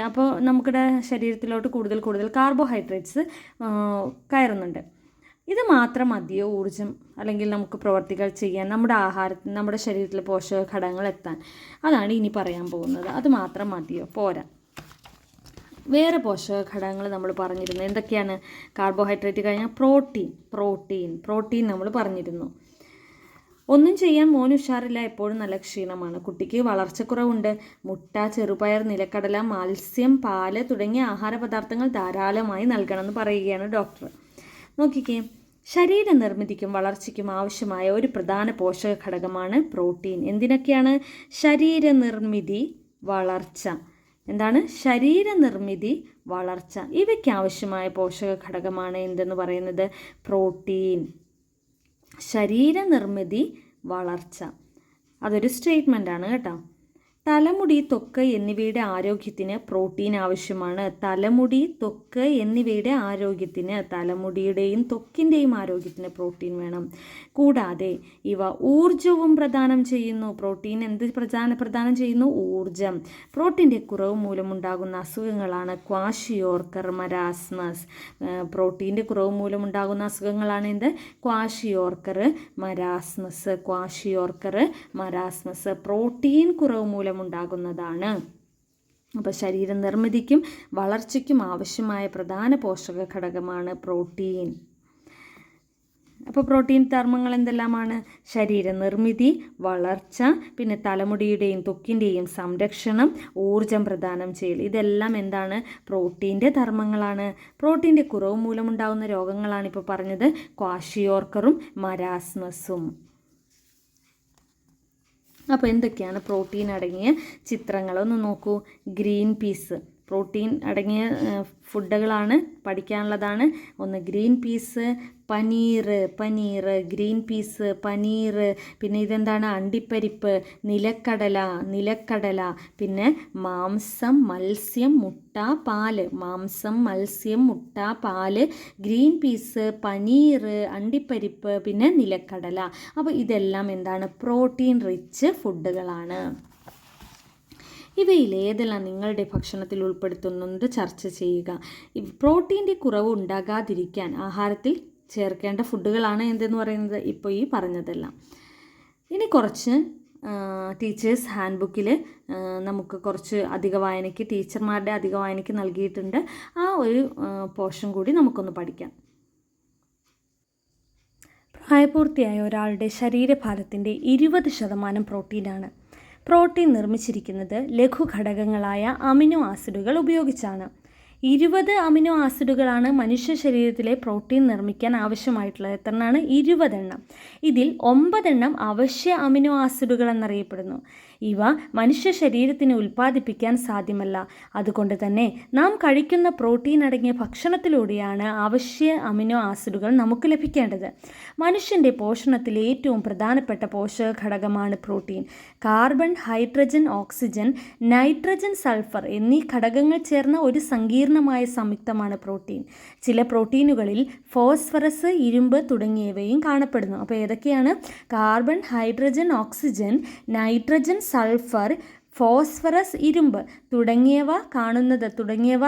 അപ്പോൾ നമ്മുടെ ശരീരത്തിലോട്ട് കൂടുതൽ കാർബോഹൈഡ്രേറ്റ്സ് കയറുന്നുണ്ട്. ഇത് മാത്രം മതിയോ ഊർജ്ജം അല്ലെങ്കിൽ നമുക്ക് പ്രവർത്തികൾ ചെയ്യാൻ, നമ്മുടെ ആഹാരത്തിൽ, നമ്മുടെ ശരീരത്തിലെ പോഷക ഘടകങ്ങൾ എത്താൻ? അതാണ് ഇനി പറയാൻ പോകുന്നത്. അത് മാത്രം മതിയോ? പോരാ. വേറെ പോഷക ഘടകങ്ങൾ നമ്മൾ പറഞ്ഞിരുന്നു. എന്തൊക്കെയാണ്? കാർബോഹൈഡ്രേറ്റ് കഴിഞ്ഞാൽ പ്രോട്ടീൻ നമ്മൾ പറഞ്ഞിരുന്നു. ഒന്നും ചെയ്യാൻ മോന് ഉഷാറില്ല, എപ്പോഴും നല്ല ക്ഷീണമാണ്, കുട്ടിക്ക് വളർച്ചക്കുറവുണ്ട്, മുട്ട, ചെറുപയർ, നിലക്കടല, മത്സ്യം, പാല് തുടങ്ങിയ ആഹാര പദാർത്ഥങ്ങൾ ധാരാളമായി നൽകണമെന്ന് പറയുകയാണ് ഡോക്ടർ. നോക്കിക്കേ, ശരീര നിർമ്മിതിക്കും വളർച്ചയ്ക്കും ആവശ്യമായ ഒരു പ്രധാന പോഷക ഘടകമാണ് പ്രോട്ടീൻ. എന്തിനൊക്കെയാണ്? ശരീരനിർമ്മിതി, വളർച്ച. എന്താണ്? ശരീരനിർമ്മിതി, വളർച്ച. ഇവയ്ക്ക് ആവശ്യമായ പോഷക ഘടകമാണ് എന്തെന്ന് പറയുന്നത്? പ്രോട്ടീൻ. ശരീരനിർമ്മിതി, വളർച്ച. അതൊരു സ്റ്റേറ്റ്മെൻ്റാണ് കേട്ടോ. തലമുടി, ത്വക്ക് എന്നിവയുടെ ആരോഗ്യത്തിന് പ്രോട്ടീൻ ആവശ്യമാണ്. തലമുടി, ത്വക്ക് എന്നിവയുടെ ആരോഗ്യത്തിന്, തലമുടിയുടെയും ത്വക്കിൻ്റെയും ആരോഗ്യത്തിന് പ്രോട്ടീൻ വേണം. കൂടാതെ ഇവ ഊർജവും പ്രദാനം ചെയ്യുന്നു. പ്രോട്ടീൻ എന്ത് പ്രദാനം ചെയ്യുന്നു? ഊർജം. പ്രോട്ടീൻ്റെ കുറവ് മൂലമുണ്ടാകുന്ന അസുഖങ്ങളാണ് ക്വാഷിയോർക്കർ, മരാസ്മസ്. പ്രോട്ടീൻ്റെ കുറവ് മൂലമുണ്ടാകുന്ന അസുഖങ്ങളാണ് എന്ത്? Kwashiorkor, marasmus. Kwashiorkor, marasmus protein കുറവ് മൂലമുണ്ടാകുന്നതാണ്. അപ്പോൾ ശരീര നിർമ്മിതിക്കും വളർച്ചയ്ക്കും ആവശ്യമായ പ്രധാന പോഷക ഘടകമാണ് പ്രോട്ടീൻ. അപ്പോൾ പ്രോട്ടീൻ ധർമ്മങ്ങൾ എന്തെല്ലാമാണ്? ശരീരനിർമ്മിതി, വളർച്ച, പിന്നെ തലമുടിയുടെയും ത്വക്കിൻ്റെയും സംരക്ഷണം, ഊർജം പ്രദാനം ചെയ്യൽ. ഇതെല്ലാം എന്താണ്? പ്രോട്ടീൻ്റെ ധർമ്മങ്ങളാണ്. പ്രോട്ടീൻ്റെ കുറവ് മൂലമുണ്ടാകുന്ന രോഗങ്ങളാണ് ഇപ്പോൾ പറഞ്ഞത്, ക്വാഷിയോർക്കറും മരാസ്മസും. അപ്പോൾ എന്തൊക്കെയാണ് പ്രോട്ടീൻ അടങ്ങിയ ചിത്രങ്ങൾ? ഒന്ന് നോക്കൂ. ഗ്രീൻ പീസ് പ്രോട്ടീൻ അടങ്ങിയ ഫുഡുകളാണ്, പഠിക്കാനുള്ളതാണ്. ഒന്ന് green peas, paneer, green peas, paneer. പിന്നെ ഇതെന്താണ്? അണ്ടിപ്പരിപ്പ്, നിലക്കടല. പിന്നെ മാംസം, മത്സ്യം, മുട്ട, പാല്. മാംസം, മത്സ്യം, മുട്ട, പാല്, ഗ്രീൻ പീസ്, പനീർ, അണ്ടിപ്പരിപ്പ്, പിന്നെ നിലക്കടല. അപ്പോൾ ഇതെല്ലാം എന്താണ്? പ്രോട്ടീൻ റിച്ച് ഫുഡുകളാണ്. ഇവയിൽ ഏതെല്ലാം നിങ്ങളുടെ ഭക്ഷണത്തിൽ ഉൾപ്പെടുത്തുന്നുണ്ട് ചർച്ച ചെയ്യുക. പ്രോട്ടീൻ്റെ കുറവ് ഉണ്ടാകാതിരിക്കാൻ ആഹാരത്തിൽ ചേർക്കേണ്ട ഫുഡുകളാണ് എന്തെന്ന് പറയുന്നത്? ഇപ്പോൾ ഈ പറഞ്ഞതെല്ലാം. ഇനി കുറച്ച് ടീച്ചേഴ്സ് ഹാൻഡ് ബുക്കിൽ നമുക്ക് കുറച്ച് അധിക വായനയ്ക്ക്, ടീച്ചർമാരുടെ അധിക വായനയ്ക്ക് നൽകിയിട്ടുണ്ട്. ആ ഒരു പോർഷൻ കൂടി നമുക്കൊന്ന് പഠിക്കാം. പ്രായപൂർത്തിയായ ഒരാളുടെ ശരീരഭാരത്തിൻ്റെ 20% പ്രോട്ടീനാണ്. പ്രോട്ടീൻ നിർമ്മിച്ചിരിക്കുന്നത് ലഘുഘടകങ്ങളായ അമിനോ ആസിഡുകൾ ഉപയോഗിച്ചാണ്. 20 അമിനോ ആസിഡുകളാണ് മനുഷ്യ ശരീരത്തിലെ പ്രോട്ടീൻ നിർമ്മിക്കാൻ ആവശ്യമായിട്ടുള്ളത്. എത്രണ്ണമാണ്? 20 എണ്ണം. ഇതിൽ 9 എണ്ണം അവശ്യ അമിനോ ആസിഡുകൾ എന്നറിയപ്പെടുന്നു. ഇവ മനുഷ്യ ശരീരത്തിന് ഉൽപ്പാദിപ്പിക്കാൻ സാധ്യമല്ല. അതുകൊണ്ട് തന്നെ നാം കഴിക്കുന്ന പ്രോട്ടീൻ അടങ്ങിയ ഭക്ഷണത്തിലൂടെയാണ് അവശ്യ അമിനോ ആസിഡുകൾ നമുക്ക് ലഭിക്കേണ്ടത്. മനുഷ്യൻ്റെ പോഷണത്തിൽ ഏറ്റവും പ്രധാനപ്പെട്ട പോഷക ഘടകമാണ് protein. Carbon, hydrogen, oxygen, nitrogen, sulphur എന്നീ ഘടകങ്ങൾ ചേർന്ന ഒരു സങ്കീർണമായ സംയുക്തമാണ് പ്രോട്ടീൻ. ചില പ്രോട്ടീനുകളിൽ ഫോസ്ഫറസ്, ഇരുമ്പ് തുടങ്ങിയവയും കാണപ്പെടുന്നു. അപ്പോൾ ഏതൊക്കെയാണ്? Carbon, hydrogen, oxygen, nitrogen, sulphur, phosphorus, ഇരുമ്പ് തുടങ്ങിയവ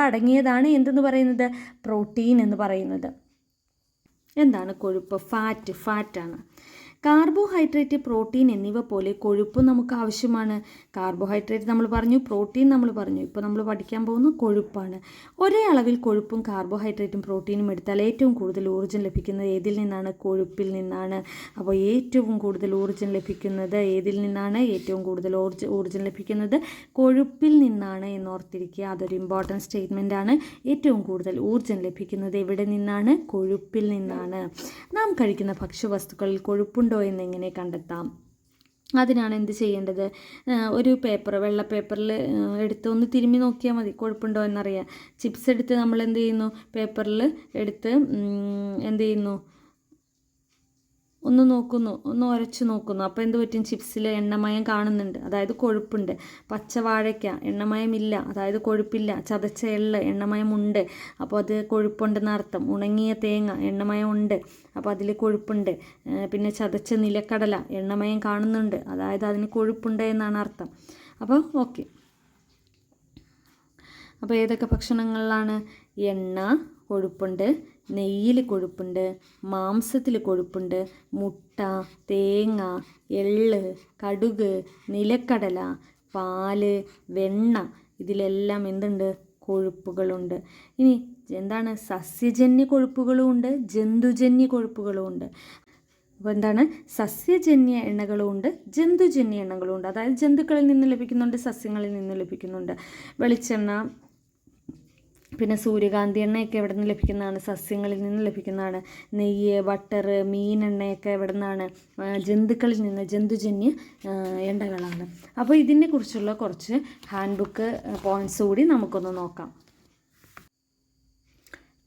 അടങ്ങിയതാണ് എന്തെന്ന് പറയുന്നത്? പ്രോട്ടീൻ എന്ന് പറയുന്നത്. എന്താണ് കൊഴുപ്പ്? ഫാറ്റാണ്. കാർബോഹൈഡ്രേറ്റ്, പ്രോട്ടീൻ എന്നിവ പോലെ കൊഴുപ്പും നമുക്ക് ആവശ്യമാണ്. കാർബോഹൈഡ്രേറ്റ് നമ്മൾ പറഞ്ഞു, പ്രോട്ടീൻ നമ്മൾ പറഞ്ഞു. ഇപ്പോൾ നമ്മൾ പഠിക്കാൻ പോകുന്ന കൊഴുപ്പാണ്. ഒരേ അളവിൽ കൊഴുപ്പും കാർബോഹൈഡ്രേറ്റും പ്രോട്ടീനും എടുത്താൽ ഏറ്റവും കൂടുതൽ ഊർജ്ജം ലഭിക്കുന്നത് ഏതിൽ നിന്നാണ്? കൊഴുപ്പിൽ നിന്നാണ്. അപ്പോൾ ഏറ്റവും കൂടുതൽ ഊർജ്ജം ലഭിക്കുന്നത് ഏതിൽ നിന്നാണ്? ഏറ്റവും കൂടുതൽ ഊർജ്ജം ലഭിക്കുന്നത് കൊഴുപ്പിൽ നിന്നാണ് എന്നോർത്തിരിക്കുക. അതൊരു ഇമ്പോർട്ടൻറ്റ് സ്റ്റേറ്റ്മെൻ്റ് ആണ്. ഏറ്റവും കൂടുതൽ ഊർജ്ജം ലഭിക്കുന്നത് എവിടെ നിന്നാണ്? കൊഴുപ്പിൽ നിന്നാണ്. നാം കഴിക്കുന്ന ഭക്ഷ്യവസ്തുക്കളിൽ കൊഴുപ്പുണ്ടോ എന്നെങ്ങനെ കണ്ടെത്താം? അതിനാണ് എന്ത് ചെയ്യേണ്ടത്? ഒരു വെള്ള പേപ്പറിൽ എടുത്ത് ഒന്ന് തിരുമ്മി നോക്കിയാൽ മതി, കൊഴുപ്പുണ്ടോ എന്നറിയാം. ചിപ്സ് എടുത്ത് നമ്മൾ എന്ത് ചെയ്യുന്നു? പേപ്പറിൽ എടുത്ത് എന്ത് ചെയ്യുന്നു? ഒന്ന് നോക്കുന്നു, ഒന്ന് ഉരച്ച് നോക്കുന്നു. അപ്പോൾ എന്ത് പറ്റും? ചിപ്സിൽ എണ്ണമയം കാണുന്നുണ്ട്, അതായത് കൊഴുപ്പുണ്ട്. പച്ചവാഴയ്ക്ക എണ്ണമയമില്ല, അതായത് കൊഴുപ്പില്ല. ചതച്ച എള്ള് എണ്ണമയമുണ്ട്, അപ്പോൾ അത് കൊഴുപ്പുണ്ടെന്ന് അർത്ഥം. ഉണങ്ങിയ തേങ്ങ എണ്ണമയം ഉണ്ട്, അപ്പോൾ അതിൽ കൊഴുപ്പുണ്ട്. പിന്നെ ചതച്ച നിലക്കടല എണ്ണമയം കാണുന്നുണ്ട്, അതായത് അതിന് കൊഴുപ്പുണ്ട് എന്നാണ് അർത്ഥം. അപ്പോൾ ഓക്കെ. അപ്പോൾ ഏതൊക്കെ ഭക്ഷണങ്ങളിലാണ്? എണ്ണ കൊഴുപ്പുണ്ട്, നെയ്യിൽ കൊഴുപ്പുണ്ട്, മാംസത്തിൽ കൊഴുപ്പുണ്ട്, മുട്ട, തേങ്ങ, എള്ള്, കടുക്, നിലക്കടല, പാല്, വെണ്ണ ഇതിലെല്ലാം എന്തുണ്ട്? കൊഴുപ്പുകളുണ്ട്. ഇനി എന്താണ്? സസ്യജന്യ കൊഴുപ്പുകളും ഉണ്ട്, ജന്തുജന്യ കൊഴുപ്പുകളും ഉണ്ട്. അപ്പോൾ എന്താണ്? സസ്യജന്യ എണ്ണകളും ഉണ്ട്, ജന്തുജന്യ എണ്ണകളും ഉണ്ട്. അതായത് ജന്തുക്കളിൽ നിന്ന് ലഭിക്കുന്നുണ്ട്, സസ്യങ്ങളിൽ നിന്ന് ലഭിക്കുന്നുണ്ട്. വെളിച്ചെണ്ണ, പിന്നെ സൂര്യകാന്തി എണ്ണയൊക്കെ എവിടെ നിന്ന് ലഭിക്കുന്നതാണ്? സസ്യങ്ങളിൽ നിന്ന് ലഭിക്കുന്നതാണ്. നെയ്യ്, ബട്ടർ, മീനെണ്ണയൊക്കെ എവിടെ നിന്നാണ്? ജന്തുക്കളിൽ നിന്ന്, ജന്തുജന്യ എണ്ണകളാണ്. അപ്പോൾ ഇതിനെക്കുറിച്ചുള്ള കുറച്ച് ഹാൻഡ് ബുക്ക് പോയിൻറ്റ്സ് കൂടി നമുക്കൊന്ന് നോക്കാം.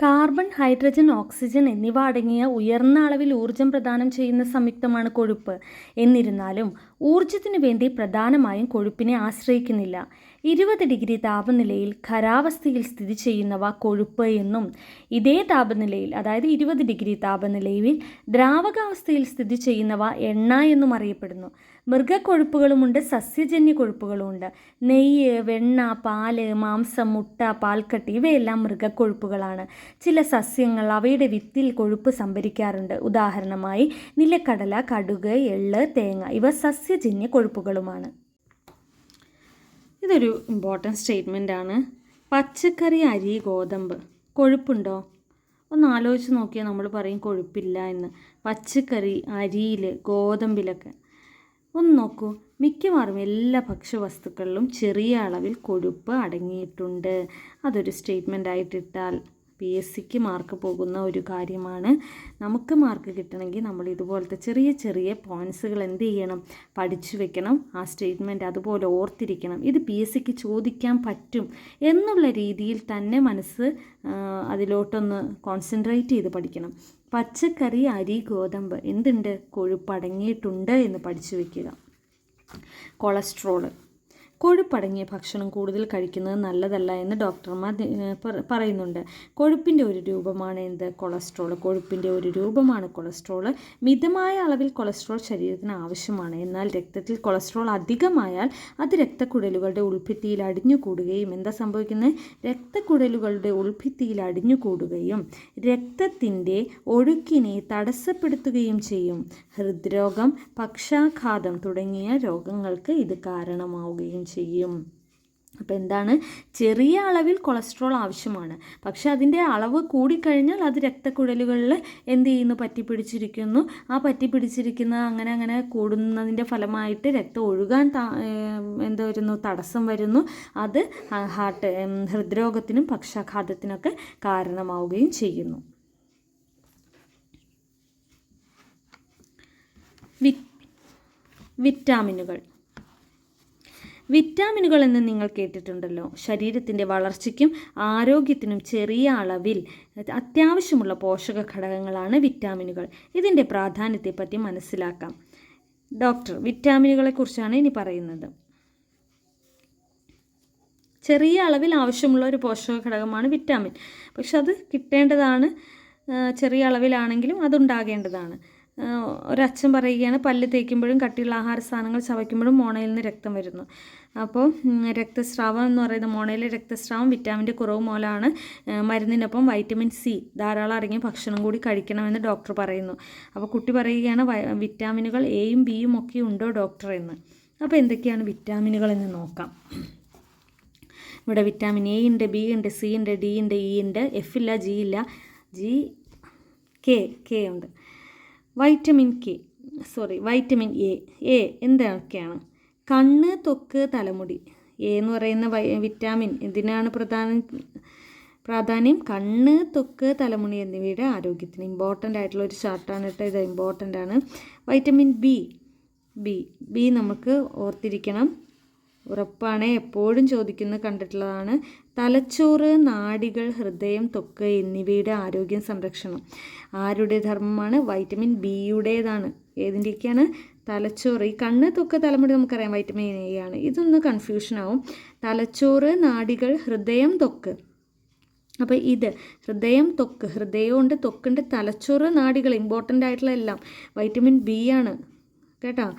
കാർബൺ, ഹൈഡ്രജൻ, ഓക്സിജൻ എന്നിവ അടങ്ങിയ ഉയർന്ന അളവിൽ ഊർജം പ്രദാനം ചെയ്യുന്ന സംയുക്തമാണ് കൊഴുപ്പ്. എന്നിരുന്നാലും ഊർജത്തിനു വേണ്ടി പ്രധാനമായും കൊഴുപ്പിനെ ആശ്രയിക്കുന്നില്ല. 20 ഡിഗ്രി താപനിലയിൽ ഖരാവസ്ഥയിൽ സ്ഥിതി ചെയ്യുന്നവ കൊഴുപ്പ് എന്നും, ഇതേ താപനിലയിൽ അതായത് 20 ഡിഗ്രി താപനിലയിൽ ദ്രാവകാവസ്ഥയിൽ സ്ഥിതി ചെയ്യുന്നവ എണ്ണ എന്നും അറിയപ്പെടുന്നു. മൃഗക്കൊഴുപ്പുകളുമുണ്ട്, സസ്യജന്യ കൊഴുപ്പുകളുമുണ്ട്. നെയ്യ്, വെണ്ണ, പാല്, മാംസം, മുട്ട, പാൽക്കട്ടി ഇവയെല്ലാം മൃഗക്കൊഴുപ്പുകളാണ്. ചില സസ്യങ്ങൾ അവയുടെ വിത്തിൽ കൊഴുപ്പ് സംഭരിക്കാറുണ്ട്. ഉദാഹരണമായി നിലക്കടല, കടുക്, എള്ള്, തേങ്ങ ഇവ സസ്യജന്യ കൊഴുപ്പുകളുമാണ്. ഇതൊരു ഇമ്പോർട്ടൻറ്റ് സ്റ്റേറ്റ്മെൻ്റ് ആണ്. പച്ചക്കറി, അരി, ഗോതമ്പ് കൊഴുപ്പുണ്ടോ? ഒന്ന് ആലോചിച്ച് നോക്കിയാൽ നമ്മൾ പറയും കൊഴുപ്പില്ല എന്ന്. പച്ചക്കറി, അരിയിൽ, ഗോതമ്പിലൊക്കെ ഒന്ന് നോക്കൂ. മിക്കവാറും എല്ലാ ഭക്ഷ്യവസ്തുക്കളിലും ചെറിയ അളവിൽ കൊഴുപ്പ് അടങ്ങിയിട്ടുണ്ട്. അതൊരു സ്റ്റേറ്റ്മെൻ്റ് ആയിട്ടിട്ടാൽ PSCക്ക് മാർക്ക് പോകുന്ന ഒരു കാര്യമാണ്. നമുക്ക് മാർക്ക് കിട്ടണമെങ്കിൽ നമ്മൾ ഇതുപോലത്തെ ചെറിയ ചെറിയ പോയിൻറ്റ്സുകൾ എന്ത് ചെയ്യണം? പഠിച്ചു വെക്കണം. ആ സ്റ്റേറ്റ്മെൻറ്റ് അതുപോലെ ഓർത്തിരിക്കണം. ഇത് PSCക്ക് ചോദിക്കാൻ പറ്റും എന്നുള്ള രീതിയിൽ തന്നെ മനസ്സ് അതിലോട്ടൊന്ന് കോൺസെൻട്രേറ്റ് ചെയ്ത് പഠിക്കണം. പച്ചക്കറി, അരി, ഗോതമ്പ് എന്തുണ്ട്? കൊഴുപ്പ് അടങ്ങിയിട്ടുണ്ട് എന്ന് പഠിച്ചു വയ്ക്കുക. കൊളസ്ട്രോള്, കൊഴുപ്പടങ്ങിയ ഭക്ഷണം കൂടുതൽ കഴിക്കുന്നത് നല്ലതല്ല എന്ന് ഡോക്ടർമാർ പറയുന്നുണ്ട്. കൊഴുപ്പിൻ്റെ ഒരു രൂപമാണ് എന്ത്? കൊളസ്ട്രോൾ. കൊഴുപ്പിൻ്റെ ഒരു രൂപമാണ് കൊളസ്ട്രോൾ. മിതമായ അളവിൽ കൊളസ്ട്രോൾ ശരീരത്തിന് ആവശ്യമാണ്. എന്നാൽ രക്തത്തിൽ കൊളസ്ട്രോൾ അധികമായാൽ അത് രക്തക്കുഴലുകളുടെ ഉൾഭിത്തിയിൽ അടിഞ്ഞുകൂടുകയും എന്താ സംഭവിക്കുന്നത്? രക്തക്കുഴലുകളുടെ ഉൾഭിത്തിയിൽ അടിഞ്ഞുകൂടുകയും രക്തത്തിൻ്റെ ഒഴുക്കിനെ തടസ്സപ്പെടുത്തുകയും ചെയ്യും. ഹൃദ്രോഗം, പക്ഷാഘാതം തുടങ്ങിയ രോഗങ്ങൾക്ക് ഇത് കാരണമാവുകയും ചെയ്യും. അപ്പോൾ എന്താണ്? ചെറിയ അളവിൽ കൊളസ്ട്രോൾ ആവശ്യമാണ്. പക്ഷെ അതിൻ്റെ അളവ് കൂടിക്കഴിഞ്ഞാൽ അത് രക്തക്കുഴലുകളിൽ എന്ത് ചെയ്യുന്നു? പറ്റിപ്പിടിച്ചിരിക്കുന്നു. ആ പറ്റിപ്പിടിച്ചിരിക്കുന്ന അങ്ങനെ കൂടുന്നതിൻ്റെ ഫലമായിട്ട് രക്തം ഒഴുകാൻ എന്താ വരുന്നു? തടസ്സം വരുന്നു. അത് ഹൃദ്രോഗത്തിനും പക്ഷാഘാതത്തിനൊക്കെ കാരണമാവുകയും ചെയ്യുന്നു. വിറ്റാമിനുകൾ. വിറ്റാമിനുകൾ എന്ന് നിങ്ങൾ കേട്ടിട്ടുണ്ടല്ലോ. ശരീരത്തിൻ്റെ വളർച്ചയ്ക്കും ആരോഗ്യത്തിനും ചെറിയ അളവിൽ അത്യാവശ്യമുള്ള പോഷക ഘടകങ്ങളാണ് വിറ്റാമിനുകൾ. ഇതിൻ്റെ പ്രാധാന്യത്തെപ്പറ്റി മനസ്സിലാക്കാം. ഡോക്ടർ വിറ്റാമിനുകളെക്കുറിച്ചാണ് ഇനി പറയുന്നത്. ചെറിയ അളവിൽ ആവശ്യമുള്ള ഒരു പോഷക ഘടകമാണ് വിറ്റാമിൻ. പക്ഷെ അത് കിട്ടേണ്ടതാണ്. ചെറിയ അളവിലാണെങ്കിലും അതുണ്ടാകേണ്ടതാണ്. ഒരച്ഛൻ പറയുകയാണ്, പല്ല് തേക്കുമ്പോഴും കട്ടിയുള്ള ആഹാര സാധനങ്ങൾ ചവയ്ക്കുമ്പോഴും മോണയിൽ നിന്ന് രക്തം വരുന്നു. അപ്പോൾ രക്തസ്രാവം എന്ന് പറയുന്നത് മോണയിലെ രക്തസ്രാവം വിറ്റാമിൻ്റെ കുറവ് മൂലമാണ്. മരുന്നിനൊപ്പം വൈറ്റമിൻ C ധാരാളം അടങ്ങിയ ഭക്ഷണം കൂടി കഴിക്കണമെന്ന് ഡോക്ടർ പറയുന്നു. അപ്പോൾ കുട്ടി പറയുകയാണ്, വിറ്റാമിനുകൾ Aയും Bയും ഒക്കെ ഉണ്ടോ ഡോക്ടർ എന്ന്. അപ്പോൾ എന്തൊക്കെയാണ് വിറ്റാമിനുകൾ എന്ന് നോക്കാം. ഇവിടെ വിറ്റാമിൻ A ഉണ്ട്, B ഉണ്ട്, C ഉണ്ട്, D ഉണ്ട്, E ഉണ്ട്, F ഇല്ല, G ഇല്ല, K ഉണ്ട്. വൈറ്റമിൻ A എന്തൊക്കെയാണ്? കണ്ണ്, ത്വക്ക്, തലമുടി. A എന്ന് പറയുന്ന വിറ്റാമിൻ എന്തിനാണ് പ്രാധാന്യം? കണ്ണ്, ത്വക്ക്, തലമുടി എന്നിവയുടെ ആരോഗ്യത്തിന് ഇമ്പോർട്ടൻ്റ് ആയിട്ടുള്ള ഒരു ചാർട്ടാണ് കേട്ടോ. ഇത് ഇമ്പോർട്ടൻ്റ് ആണ്. വൈറ്റമിൻ B നമുക്ക് ഓർത്തിരിക്കണം. ഉറപ്പാണ്, എപ്പോഴും കണ്ടിട്ടുള്ളതാണ്. തലച്ചോറ്, നാഡികൾ, ഹൃദയം, ത്വക്ക് എന്നിവയുടെ ആരോഗ്യം സംരക്ഷണം ആരുടെ ധർമ്മമാണ്? വൈറ്റമിൻ ബിയുടേതാണ്. ഏതിൻ്റെയൊക്കെയാണ്? തലച്ചോറ്. ഈ കണ്ണ്, ത്വക്ക്, തലമുടി നമുക്കറിയാം വൈറ്റമിൻ A ആണ്. ഇതൊന്ന് കൺഫ്യൂഷനാവും. തലച്ചോറ്, നാഡികൾ, ഹൃദയം, ത്വക്ക്. അപ്പോൾ ഇത് ഹൃദയം, ത്വക്ക്, ഹൃദയമുണ്ട്, ത്വക്കുണ്ട്, തലച്ചോറ്, നാഡികൾ ഇമ്പോർട്ടൻ്റ് ആയിട്ടുള്ള എല്ലാം വൈറ്റമിൻ B ആണ് കേട്ടോ.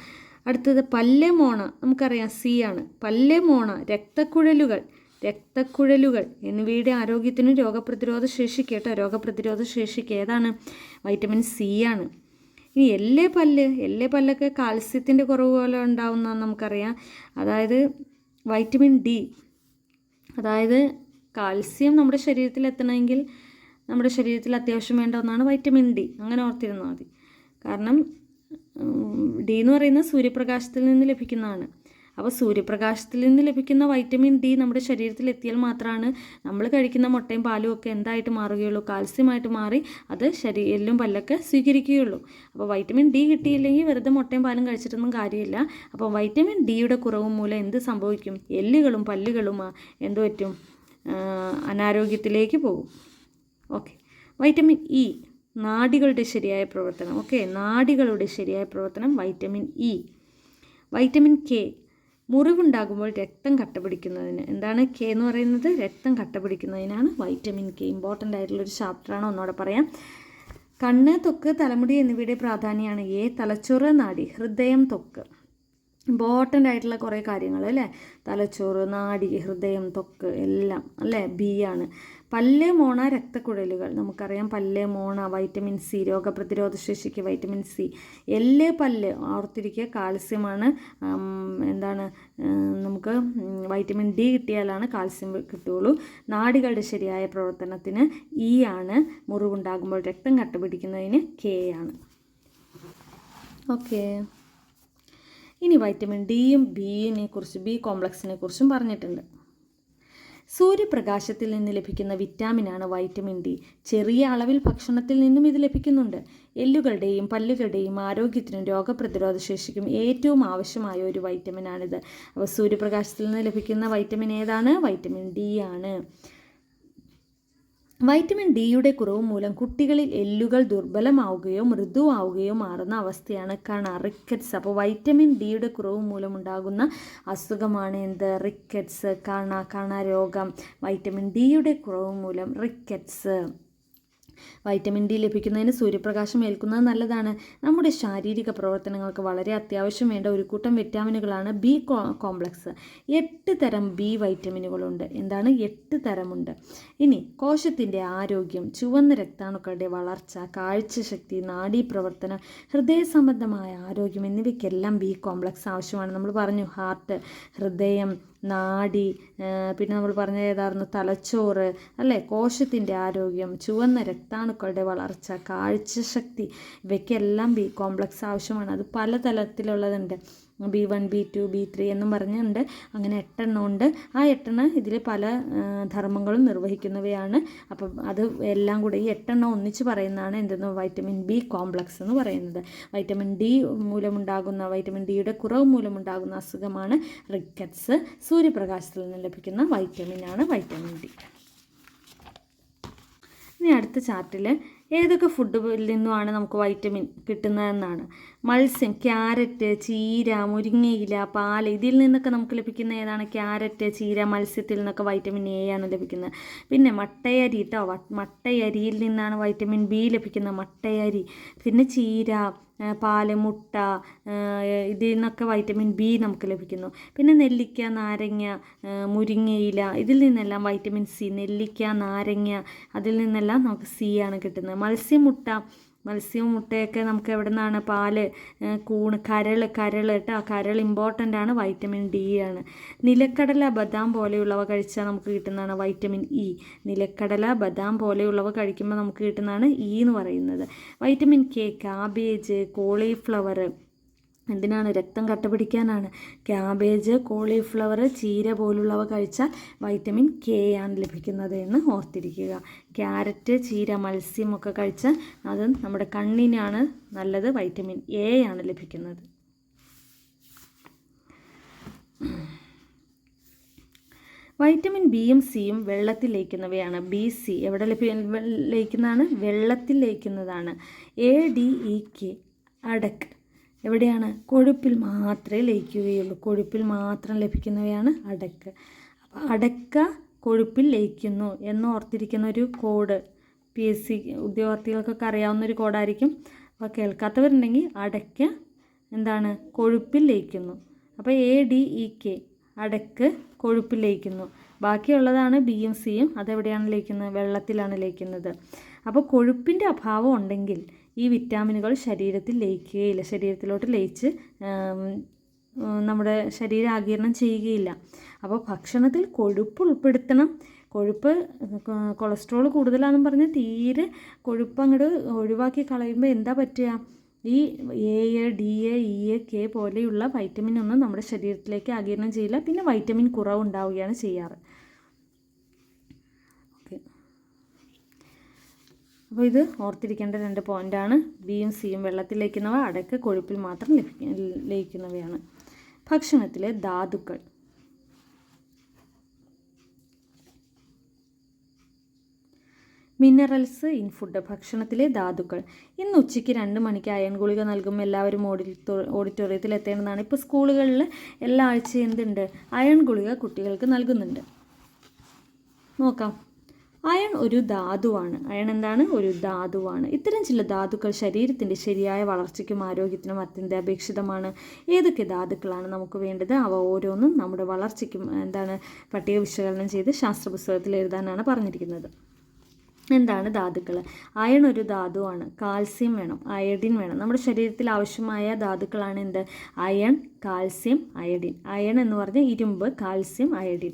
അടുത്തത് പല്ല്, മോണ നമുക്കറിയാം C ആണ്. പല്ല്, മോണ, രക്തക്കുഴലുകൾ എന്നിവയുടെ ആരോഗ്യത്തിനും രോഗപ്രതിരോധ ശേഷിക്ക് ഏതാണ്? വൈറ്റമിൻ C ആണ്. ഇനി എല്ല് പല്ലൊക്കെ കാൽസ്യത്തിൻ്റെ കുറവ് പോലെ ഉണ്ടാവുന്നതെന്ന് നമുക്കറിയാം. അതായത് വൈറ്റമിൻ D, അതായത് കാൽസ്യം നമ്മുടെ ശരീരത്തിൽ എത്തണമെങ്കിൽ നമ്മുടെ ശരീരത്തിൽ അത്യാവശ്യം വേണ്ട ഒന്നാണ് വൈറ്റമിൻ ഡി. അങ്ങനെ ഓർത്തിരുന്നാൽ മതി. കാരണം ഡി എന്ന് പറയുന്നത് സൂര്യപ്രകാശത്തിൽ നിന്ന് ലഭിക്കുന്നതാണ്. അപ്പോൾ സൂര്യപ്രകാശത്തിൽ നിന്ന് ലഭിക്കുന്ന വൈറ്റമിൻ ഡി നമ്മുടെ ശരീരത്തിൽ എത്തിയാൽ മാത്രമാണ് നമ്മൾ കഴിക്കുന്ന മുട്ടയും പാലും ഒക്കെ എന്തായിട്ട് മാറുകയുള്ളൂ, കാൽസ്യമായിട്ട് മാറി അത് എല്ലും പല്ലൊക്കെ സ്വീകരിക്കുകയുള്ളൂ. അപ്പോൾ വൈറ്റമിൻ ഡി കിട്ടിയില്ലെങ്കിൽ വെറുതെ മുട്ടയും പാലും കഴിച്ചിട്ടൊന്നും കാര്യമില്ല. അപ്പോൾ വൈറ്റമിൻ ഡിയുടെ കുറവ് മൂലം എന്ത് സംഭവിക്കും? എല്ലുകളും പല്ലുകളും എന്ത് പറ്റും? അനാരോഗ്യത്തിലേക്ക് പോകും. ഓക്കെ. വൈറ്റമിൻ ഇ, നാഡികളുടെ ശരിയായ പ്രവർത്തനം. ഓക്കെ, നാഡികളുടെ ശരിയായ പ്രവർത്തനം വൈറ്റമിൻ ഇ. വൈറ്റമിൻ കെ, മുറിവുണ്ടാകുമ്പോൾ രക്തം കട്ടപിടിക്കുന്നതിന്. എന്താണ് കെ എന്ന് പറയുന്നത്? രക്തം കട്ടപിടിക്കുന്നതിനാണ് വൈറ്റമിൻ കെ. ഇമ്പോർട്ടൻ്റ് ആയിട്ടുള്ളൊരു ചാപ്റ്ററാണ്, ഒന്നുകൂടെ പറയാം. കണ്ണ്, ത്വക്ക്, തലമുടി എന്നിവയുടെ പ്രാധാന്യമാണ് എ. തലച്ചോറ്, നാഡി, ഹൃദയം, ത്വക്ക്. ഇമ്പോർട്ടൻ്റ് ആയിട്ടുള്ള കുറേ കാര്യങ്ങൾ അല്ലേ? തലച്ചോറ്, നാഡി, ഹൃദയം, ത്വക്ക് എല്ലാം അല്ലേ? ബി ആണ്. പല്ല്, മോണ, രക്തക്കുഴലുകൾ. നമുക്കറിയാം പല്ല്, മോണ, വൈറ്റമിൻ സി, രോഗപ്രതിരോധ ശേഷിക്ക് വൈറ്റമിൻ സി. എല്ല്, പല്ല് ഓർത്തിരിക്കുക, കാൽസ്യമാണ്. എന്താണ് നമുക്ക് വൈറ്റമിൻ ഡി കിട്ടിയാലാണ് കാൽസ്യം കിട്ടുകയുള്ളൂ. നാഡികളുടെ ശരിയായ പ്രവർത്തനത്തിന് ഇ ആണ്. മുറിവുണ്ടാകുമ്പോൾ രക്തം കട്ടപിടിക്കുന്നതിന് കെ ആണ്. ഓക്കെ. ഇനി വൈറ്റമിൻ ഡിയും ബി കോംപ്ലക്സിനെ കുറിച്ചും പറഞ്ഞിട്ടുണ്ട്. സൂര്യപ്രകാശത്തിൽ നിന്ന് ലഭിക്കുന്ന വിറ്റാമിനാണ് വൈറ്റമിൻ ഡി. ചെറിയ അളവിൽ ഭക്ഷണത്തിൽ നിന്നും ഇത് ലഭിക്കുന്നുണ്ട്. എല്ലുകളുടെയും പല്ലുകളുടെയും ആരോഗ്യത്തിനും രോഗപ്രതിരോധ ശേഷിക്കും ഏറ്റവും ആവശ്യമായ ഒരു വൈറ്റമിനാണിത്. അപ്പോൾ സൂര്യപ്രകാശത്തിൽ നിന്ന് ലഭിക്കുന്ന വൈറ്റമിൻ ഏതാണ്? വൈറ്റമിൻ ഡി ആണ്. വൈറ്റമിൻ ഡിയുടെ കുറവ് മൂലം കുട്ടികളിൽ എല്ലുകൾ ദുർബലമാവുകയോ മൃദുവാവുകയോ മാറുന്ന അവസ്ഥയാണ് റിക്കറ്റ്സ്. അപ്പോൾ വൈറ്റമിൻ ഡിയുടെ കുറവ് മൂലമുണ്ടാകുന്ന അസുഖമാണ് എന്ത്? റിക്കറ്റ്സ്, കണ രോഗം. വൈറ്റമിൻ ഡിയുടെ കുറവ് മൂലം റിക്കറ്റ്സ്. വൈറ്റമിൻ ഡി ലഭിക്കുന്നതിന് സൂര്യപ്രകാശം ഏൽക്കുന്നത് നല്ലതാണ്. നമ്മുടെ ശാരീരിക പ്രവർത്തനങ്ങൾക്ക് വളരെ അത്യാവശ്യം വേണ്ട ഒരു കൂട്ടം വിറ്റാമിനുകളാണ് ബി കോംപ്ലക്സ്. 8 തരം ബി വൈറ്റമിനുകളുണ്ട്. എന്താണ്? 8 തരമുണ്ട്. ഇനി കോശത്തിൻ്റെ ആരോഗ്യം, ചുവന്ന രക്താണുക്കളുടെ വളർച്ച, കാഴ്ചശക്തി, നാഡീപ്രവർത്തനം, ഹൃദയ സംബന്ധമായ ആരോഗ്യം എന്നിവയ്ക്കെല്ലാം ബി കോംപ്ലക്സ് ആവശ്യമാണ്. നമ്മൾ പറഞ്ഞു ഹാർട്ട്, ഹൃദയം, നാഡി, പിന്നെ നമ്മൾ പറഞ്ഞ ഏതായിരുന്നു? തലച്ചോറ് അല്ലേ? കോശത്തിൻ്റെ ആരോഗ്യം, ചുവന്ന രക്താണുക്കളുടെ വളർച്ച, കാഴ്ചശക്തി, ഇവയ്ക്കെല്ലാം ബി കോംപ്ലക്സ് ആവശ്യമാണ്. അത് പല തലത്തിലുള്ളതുണ്ട്. B1, B2, B3 എന്നും പറഞ്ഞുണ്ട്. അങ്ങനെ 8 എണ്ണം ഉണ്ട്. ആ 8 എണ്ണം ഇതിൽ പല ധർമ്മങ്ങളും നിർവഹിക്കുന്നവയാണ്. അപ്പം അത് എല്ലാം കൂടെ ഈ 8 എണ്ണം ഒന്നിച്ച് പറയുന്നതാണ് എന്തെന്ന്? വൈറ്റമിൻ ബി കോംപ്ലക്സ് എന്ന് പറയുന്നത്. വൈറ്റമിൻ ഡിയുടെ കുറവ് മൂലമുണ്ടാകുന്ന അസുഖമാണ് റിക്കറ്റ്സ്. സൂര്യപ്രകാശത്തിൽ നിന്ന് ലഭിക്കുന്ന വൈറ്റമിനാണ് വൈറ്റമിൻ ഡി. ഇനി അടുത്ത ചാർട്ടിൽ ഏതൊക്കെ ഫുഡിൽ നിന്നുമാണ് നമുക്ക് വൈറ്റമിൻ കിട്ടുന്നതെന്നാണ്. മത്സ്യം, ക്യാരറ്റ്, ചീര, മുരിങ്ങയില, പാല്, ഇതിൽ നിന്നൊക്കെ നമുക്ക് ലഭിക്കുന്ന ഏതാണ്? ക്യാരറ്റ്, ചീര, മത്സ്യത്തിൽ നിന്നൊക്കെ വൈറ്റമിൻ എ ആണ് ലഭിക്കുന്നത്. പിന്നെ മട്ടയരി കേട്ടോ, മട്ടയരിയിൽ നിന്നാണ് വൈറ്റമിൻ ബി ലഭിക്കുന്നത്. മട്ടയരി. പിന്നെ ചീര, പാല്, മുട്ട, ഇതിൽ നിന്നൊക്കെ വൈറ്റമിൻ ബി നമുക്ക് ലഭിക്കുന്നു. പിന്നെ നെല്ലിക്ക, നാരങ്ങ, മുരിങ്ങയില, ഇതിൽ നിന്നെല്ലാം വൈറ്റമിൻ സി. നെല്ലിക്ക, നാരങ്ങ, അതിൽ നിന്നെല്ലാം നമുക്ക് സി ആണ് കിട്ടുന്നത്. മത്സ്യവും മുട്ടയൊക്കെ നമുക്ക് എവിടെ നിന്നാണ്? പാല്, കൂണ്, കരൾ കേട്ടോ. കരൾ ഇമ്പോർട്ടൻ്റ് ആണ്, വൈറ്റമിൻ ഡി ആണ്. നിലക്കടല, ബദാം പോലെയുള്ളവ കഴിച്ചാൽ നമുക്ക് കിട്ടുന്നതാണ് വൈറ്റമിൻ ഇ. നിലക്കടല, ബദാം പോലെയുള്ളവ കഴിക്കുമ്പോൾ നമുക്ക് കിട്ടുന്നതാണ് ഇ എന്ന് പറയുന്നത്. വൈറ്റമിൻ കെ, കാബേജ്, കോളിഫ്ലവർ, എന്തിനാണ്? രക്തം കട്ടപിടിക്കാനാണ്. ക്യാബേജ്, കോളിഫ്ലവർ, ചീര പോലുള്ളവ കഴിച്ചാൽ വൈറ്റമിൻ കെ ആണ് ലഭിക്കുന്നത് എന്ന് ഓർത്തിരിക്കുക. ക്യാരറ്റ്, ചീര, മത്സ്യം ഒക്കെ കഴിച്ചാൽ അത് നമ്മുടെ കണ്ണിനാണ് നല്ലത്. വൈറ്റമിൻ എ ആണ് ലഭിക്കുന്നത്. വൈറ്റമിൻ ബിയും സിയും വെള്ളത്തിൽ ലയിക്കുന്നവയാണ്. ബി, സി എവിടെ ലയിക്കുന്നതാണ്? വെള്ളത്തിൽ ലയിക്കുന്നതാണ്. ADEK, അടക്ക് എവിടെയാണ്? കൊഴുപ്പിൽ മാത്രമേ ലയിക്കുകയുള്ളൂ. കൊഴുപ്പിൽ മാത്രം ലഭിക്കുന്നവയാണ് അടക്ക്. അപ്പോൾ അടക്ക കൊഴുപ്പിൽ ലയിക്കുന്നു എന്ന് ഓർത്തിരിക്കുന്ന ഒരു കോഡ് PSC ഉദ്യോഗാർത്ഥികൾക്കൊക്കെ അറിയാവുന്നൊരു കോഡായിരിക്കും. അപ്പോൾ കേൾക്കാത്തവരുണ്ടെങ്കിൽ അടയ്ക്ക എന്താണ്? കൊഴുപ്പിൽ ലയിക്കുന്നു. അപ്പോൾ ADEK, അടക്ക് കൊഴുപ്പിൽ ലയിക്കുന്നു. ബാക്കിയുള്ളതാണ് ബിയും സിയും. അതെവിടെയാണ് ലയിക്കുന്നത്? വെള്ളത്തിലാണ് ലയിക്കുന്നത്. അപ്പോൾ കൊഴുപ്പിൻ്റെ അഭാവം ഉണ്ടെങ്കിൽ ഈ വിറ്റാമിനുകൾ ശരീരത്തിൽ ലയിക്കുകയില്ല. ശരീരത്തിലോട്ട് ലയിച്ച് നമ്മുടെ ശരീരം ആഗിരണം ചെയ്യുകയില്ല. അപ്പോൾ ഭക്ഷണത്തിൽ കൊഴുപ്പ് ഉൾപ്പെടുത്തണം. കൊഴുപ്പ് കൊളസ്ട്രോൾ കൂടുതലാണെന്ന് പറഞ്ഞ് തീരെ കൊഴുപ്പ് അങ്ങോട്ട് ഒഴിവാക്കി കളയുമ്പോൾ എന്താ പറ്റുക? ഈ എ, ഡി, ഇ, കെ പോലെയുള്ള വൈറ്റമിൻ ഒന്നും നമ്മുടെ ശരീരത്തിലേക്ക് ആഗിരണം ചെയ്യില്ല. പിന്നെ വൈറ്റമിൻ കുറവുണ്ടാവുകയാണ് ചെയ്യാറ്. ഓക്കെ, അപ്പോൾ ഇത് ഓർത്തിരിക്കേണ്ട 2 പോയിൻ്റാണ്. ബിയും സിയും വെള്ളത്തിൽ ലയിക്കുന്നവ, അടയ്ക്ക കൊഴുപ്പിൽ മാത്രം ലയിക്കുന്നവയാണ്. ഭക്ഷണത്തിലെ ധാതുക്കൾ. മിനറൽസ് ഇൻ ഫുഡ്, ഭക്ഷണത്തിലെ ധാതുക്കൾ. ഇന്ന് ഉച്ചയ്ക്ക് 2 മണിക്ക് അയൺ ഗുളിക നൽകുമ്പോൾ എല്ലാവരും ഓഡിറ്റോറിയത്തിൽ എത്തേണ്ടതാണ്. ഇപ്പോൾ സ്കൂളുകളിൽ എല്ലാ ആഴ്ചയും എന്തുണ്ട്? അയൺ ഗുളിക കുട്ടികൾക്ക് നൽകുന്നുണ്ട്. നോക്കാം. അയൺ ഒരു ധാതുവാണ്. അയൺ എന്താണ്? ഒരു ധാതുവാണ്. ഇത്തരം ചില ധാതുക്കൾ ശരീരത്തിൻ്റെ ശരിയായ വളർച്ചയ്ക്കും ആരോഗ്യത്തിനും അത്യന്താപേക്ഷിതമാണ്. ഏതൊക്കെ ധാതുക്കളാണ് നമുക്ക് വേണ്ടത്? അവ ഓരോന്നും നമ്മുടെ വളർച്ചയ്ക്കും പട്ടിക വിശകലനം ചെയ്ത് ശാസ്ത്ര പുസ്തകത്തിൽ എഴുതാനാണ് പറഞ്ഞിരിക്കുന്നത്. എന്താണ് ധാതുക്കൾ? അയൺ ഒരു ധാതുവാണ്. കാൽസ്യം വേണം, അയഡിൻ വേണം. നമ്മുടെ ശരീരത്തിൽ ആവശ്യമായ ധാതുക്കളാണ് എന്ത്? Iron, calcium, iodine. അയൺ എന്ന് പറഞ്ഞാൽ ഇരുമ്പ്, കാൽസ്യം, അയഡിൻ.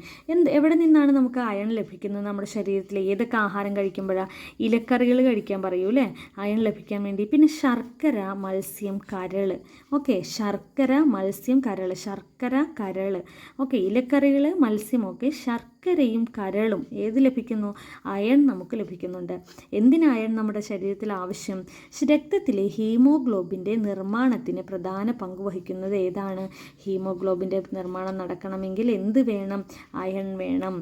എവിടെ നിന്നാണ് നമുക്ക് അയൺ ലഭിക്കുന്നത്? നമ്മുടെ ശരീരത്തിൽ ഏതൊക്കെ ആഹാരം കഴിക്കുമ്പോഴാണ്? ഇലക്കറികൾ കഴിക്കാൻ പറയൂ അല്ലേ, അയൺ ലഭിക്കാൻ വേണ്ടി. പിന്നെ ശർക്കര, മത്സ്യം, കരൾ. ഓക്കെ, ശർക്കര, മത്സ്യം, കരൾ. ശർക്കര, കരൾ. ഓക്കെ, ഇലക്കറികൾ, മത്സ്യം. ഓക്കെ, ശർക്കരയും കരളും ഏത് ലഭിക്കുന്നു? അയൺ നമുക്ക് ലഭിക്കുന്നുണ്ട്. എന്തിനാ അയൺ നമ്മുടെ ശരീരത്തിൽ ആവശ്യം? രക്തത്തിലെ ഹീമോഗ്ലോബിൻ്റെ നിർമ്മാണത്തിന് പ്രധാന പങ്ക് വഹിക്കുന്നത് ഏതാണ്? ഹീമോഗ്ലോബിൻ്റെ നിർമ്മാണം നടക്കണമെങ്കിൽ എന്ത് വേണം? അയൺ വേണം.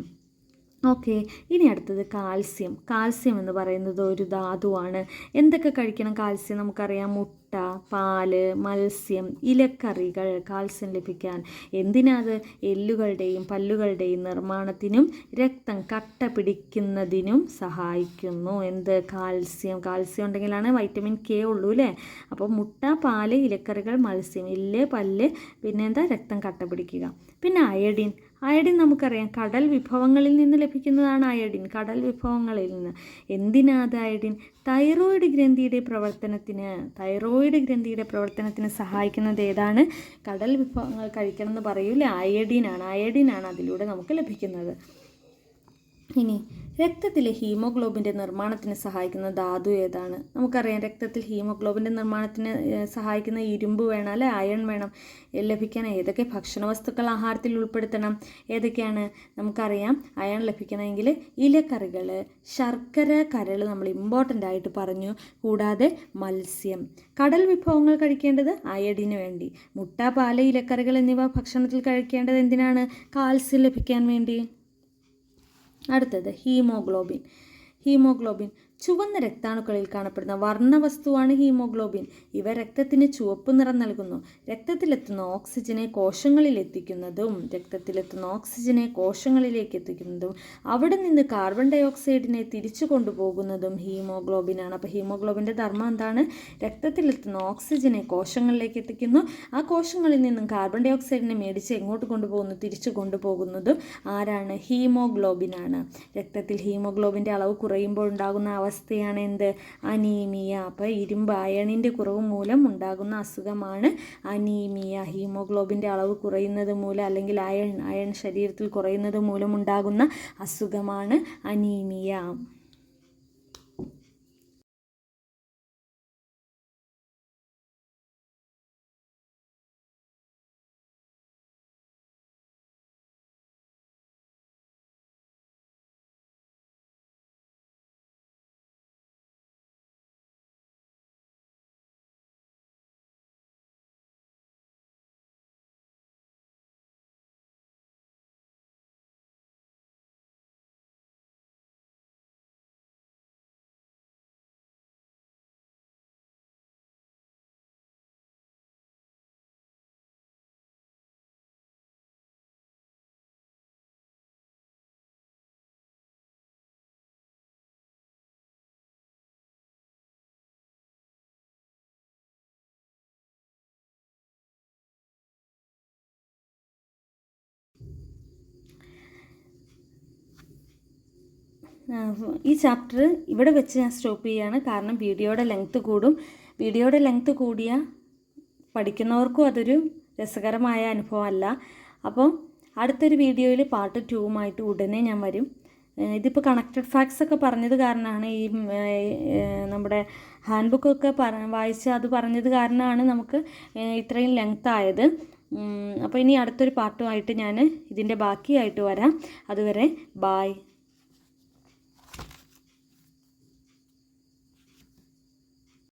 ഓക്കെ, ഇനി അടുത്തത് കാൽസ്യം. കാൽസ്യം എന്ന് പറയുന്നത് ഒരു ധാതുവാണ്. എന്തൊക്കെ കഴിക്കണം കാൽസ്യം? നമുക്കറിയാം, മുട്ട, പാല്, മത്സ്യം, ഇലക്കറികൾ കാൽസ്യം ലഭിക്കാൻ. എന്തിനാത്? എല്ലുകളുടെയും പല്ലുകളുടെയും നിർമ്മാണത്തിനും രക്തം കട്ട പിടിക്കുന്നതിനും സഹായിക്കുന്നു. എന്ത്? കാൽസ്യം. കാൽസ്യം ഉണ്ടെങ്കിലാണ് വൈറ്റമിൻ കെ ഉള്ളൂ അല്ലേ. അപ്പോൾ മുട്ട, പാല്, ഇലക്കറികൾ, മത്സ്യം, എല്ല്, പല്ല്, പിന്നെ രക്തം കട്ട പിടിക്കുക. പിന്നെ അയഡിൻ. അയഡിൻ നമുക്കറിയാം, കടൽ വിഭവങ്ങളിൽ നിന്ന് ലഭിക്കുന്നതാണ് അയഡിൻ. കടൽ വിഭവങ്ങളിൽ നിന്ന്. എന്തിനാത് അയഡിൻ? തൈറോയിഡ് ഗ്രന്ഥിയുടെ പ്രവർത്തനത്തിന് സഹായിക്കുന്നത് ഏതാണ്? കടൽ വിഭവങ്ങൾ കഴിക്കണം എന്ന് പറയൂലേ, അയഡിനാണ് അതിലൂടെ നമുക്ക് ലഭിക്കുന്നത്. ഇനി രക്തത്തിലെ ഹീമോഗ്ലോബിൻ്റെ നിർമ്മാണത്തിന് സഹായിക്കുന്ന ധാതു ഏതാണ്? നമുക്കറിയാം, രക്തത്തിൽ ഹീമോഗ്ലോബിൻ്റെ നിർമ്മാണത്തിന് സഹായിക്കുന്ന ഇരുമ്പ് വേണം അല്ലെ, അയൺ വേണം. ലഭിക്കാൻ ഏതൊക്കെ ഭക്ഷണ വസ്തുക്കൾ ആഹാരത്തിൽ ഉൾപ്പെടുത്തണം? ഏതൊക്കെയാണ്? നമുക്കറിയാം, അയൺ ലഭിക്കണമെങ്കിൽ ഇലക്കറികൾ, ശർക്കര, കരൾ നമ്മൾ ഇമ്പോർട്ടൻ്റ് ആയിട്ട് പറഞ്ഞു. കൂടാതെ മത്സ്യം. കടൽ വിഭവങ്ങൾ കഴിക്കേണ്ടത് അയഡിന് വേണ്ടി. മുട്ട, പാല്, ഇലക്കറികൾ എന്നിവ ഭക്ഷണത്തിൽ കഴിക്കേണ്ടത് എന്തിനാണ്? കാൽസ്യം ലഭിക്കാൻ വേണ്ടി. അടുത്തത് ഹീമോഗ്ലോബിൻ ചുവന്ന രക്താണുക്കളിൽ കാണപ്പെടുന്ന വർണ്ണവസ്തുവാണ് ഹീമോഗ്ലോബിൻ. ഇവ രക്തത്തിന് ചുവപ്പ് നിറം നൽകുന്നു. രക്തത്തിലെത്തുന്ന ഓക്സിജനെ കോശങ്ങളിലേക്ക് എത്തിക്കുന്നതും അവിടെ നിന്ന് കാർബൺ ഡൈ ഓക്സൈഡിനെ തിരിച്ചു കൊണ്ടുപോകുന്നതും ഹീമോഗ്ലോബിനാണ്. അപ്പോൾ ഹീമോഗ്ലോബിൻ്റെ ധർമ്മം എന്താണ്? രക്തത്തിലെത്തുന്ന ഓക്സിജനെ കോശങ്ങളിലേക്ക് എത്തിക്കുന്നു. ആ കോശങ്ങളിൽ നിന്നും കാർബൺ ഡൈ ഓക്സൈഡിനെ മേടിച്ച് എങ്ങോട്ട് കൊണ്ടുപോകുന്നു? തിരിച്ചു കൊണ്ടുപോകുന്നതും ആരാണ്? ഹീമോഗ്ലോബിനാണ്. രക്തത്തിൽ ഹീമോഗ്ലോബിൻ്റെ അളവ് കുറയുമ്പോൾ ഉണ്ടാകുന്ന അവസ്ഥയാണ് എന്ത്? അനീമിയ. അപ്പോൾ ഇരുമ്പ്, അയണിൻ്റെ കുറവ് മൂലം ഉണ്ടാകുന്ന അസുഖമാണ് അനീമിയ. ഹീമോഗ്ലോബിൻ്റെ അളവ് കുറയുന്നത് മൂലം, അല്ലെങ്കിൽ അയൺ ശരീരത്തിൽ കുറയുന്നത് മൂലം ഉണ്ടാകുന്ന അസുഖമാണ് അനീമിയ. ഈ ചാപ്റ്റർ ഇവിടെ വെച്ച് ഞാൻ സ്റ്റോപ്പ് ചെയ്യുകയാണ്. കാരണം വീഡിയോയുടെ ലെങ്ത്ത് കൂടും. വീഡിയോയുടെ ലെങ്ത്ത് കൂടിയ പഠിക്കുന്നവർക്കും അതൊരു രസകരമായ അനുഭവമല്ല. അപ്പം അടുത്തൊരു വീഡിയോയിൽ പാർട്ട് 2 ഉടനെ ഞാൻ വരും. ഇതിപ്പോൾ കണക്റ്റഡ് ഫാക്ട്സ് ഒക്കെ പറഞ്ഞത് കാരണമാണ് ഈ നമ്മുടെ ഹാൻഡ് ബുക്കൊക്കെ വായിച്ച് അത് പറഞ്ഞത് കാരണമാണ് നമുക്ക് ഇത്രയും ലെങ്ത് ആയത്. അപ്പോൾ ഇനി അടുത്തൊരു പാർട്ടുമായിട്ട് ഞാൻ ഇതിൻ്റെ ബാക്കിയായിട്ട് വരാം. അതുവരെ ബായ്.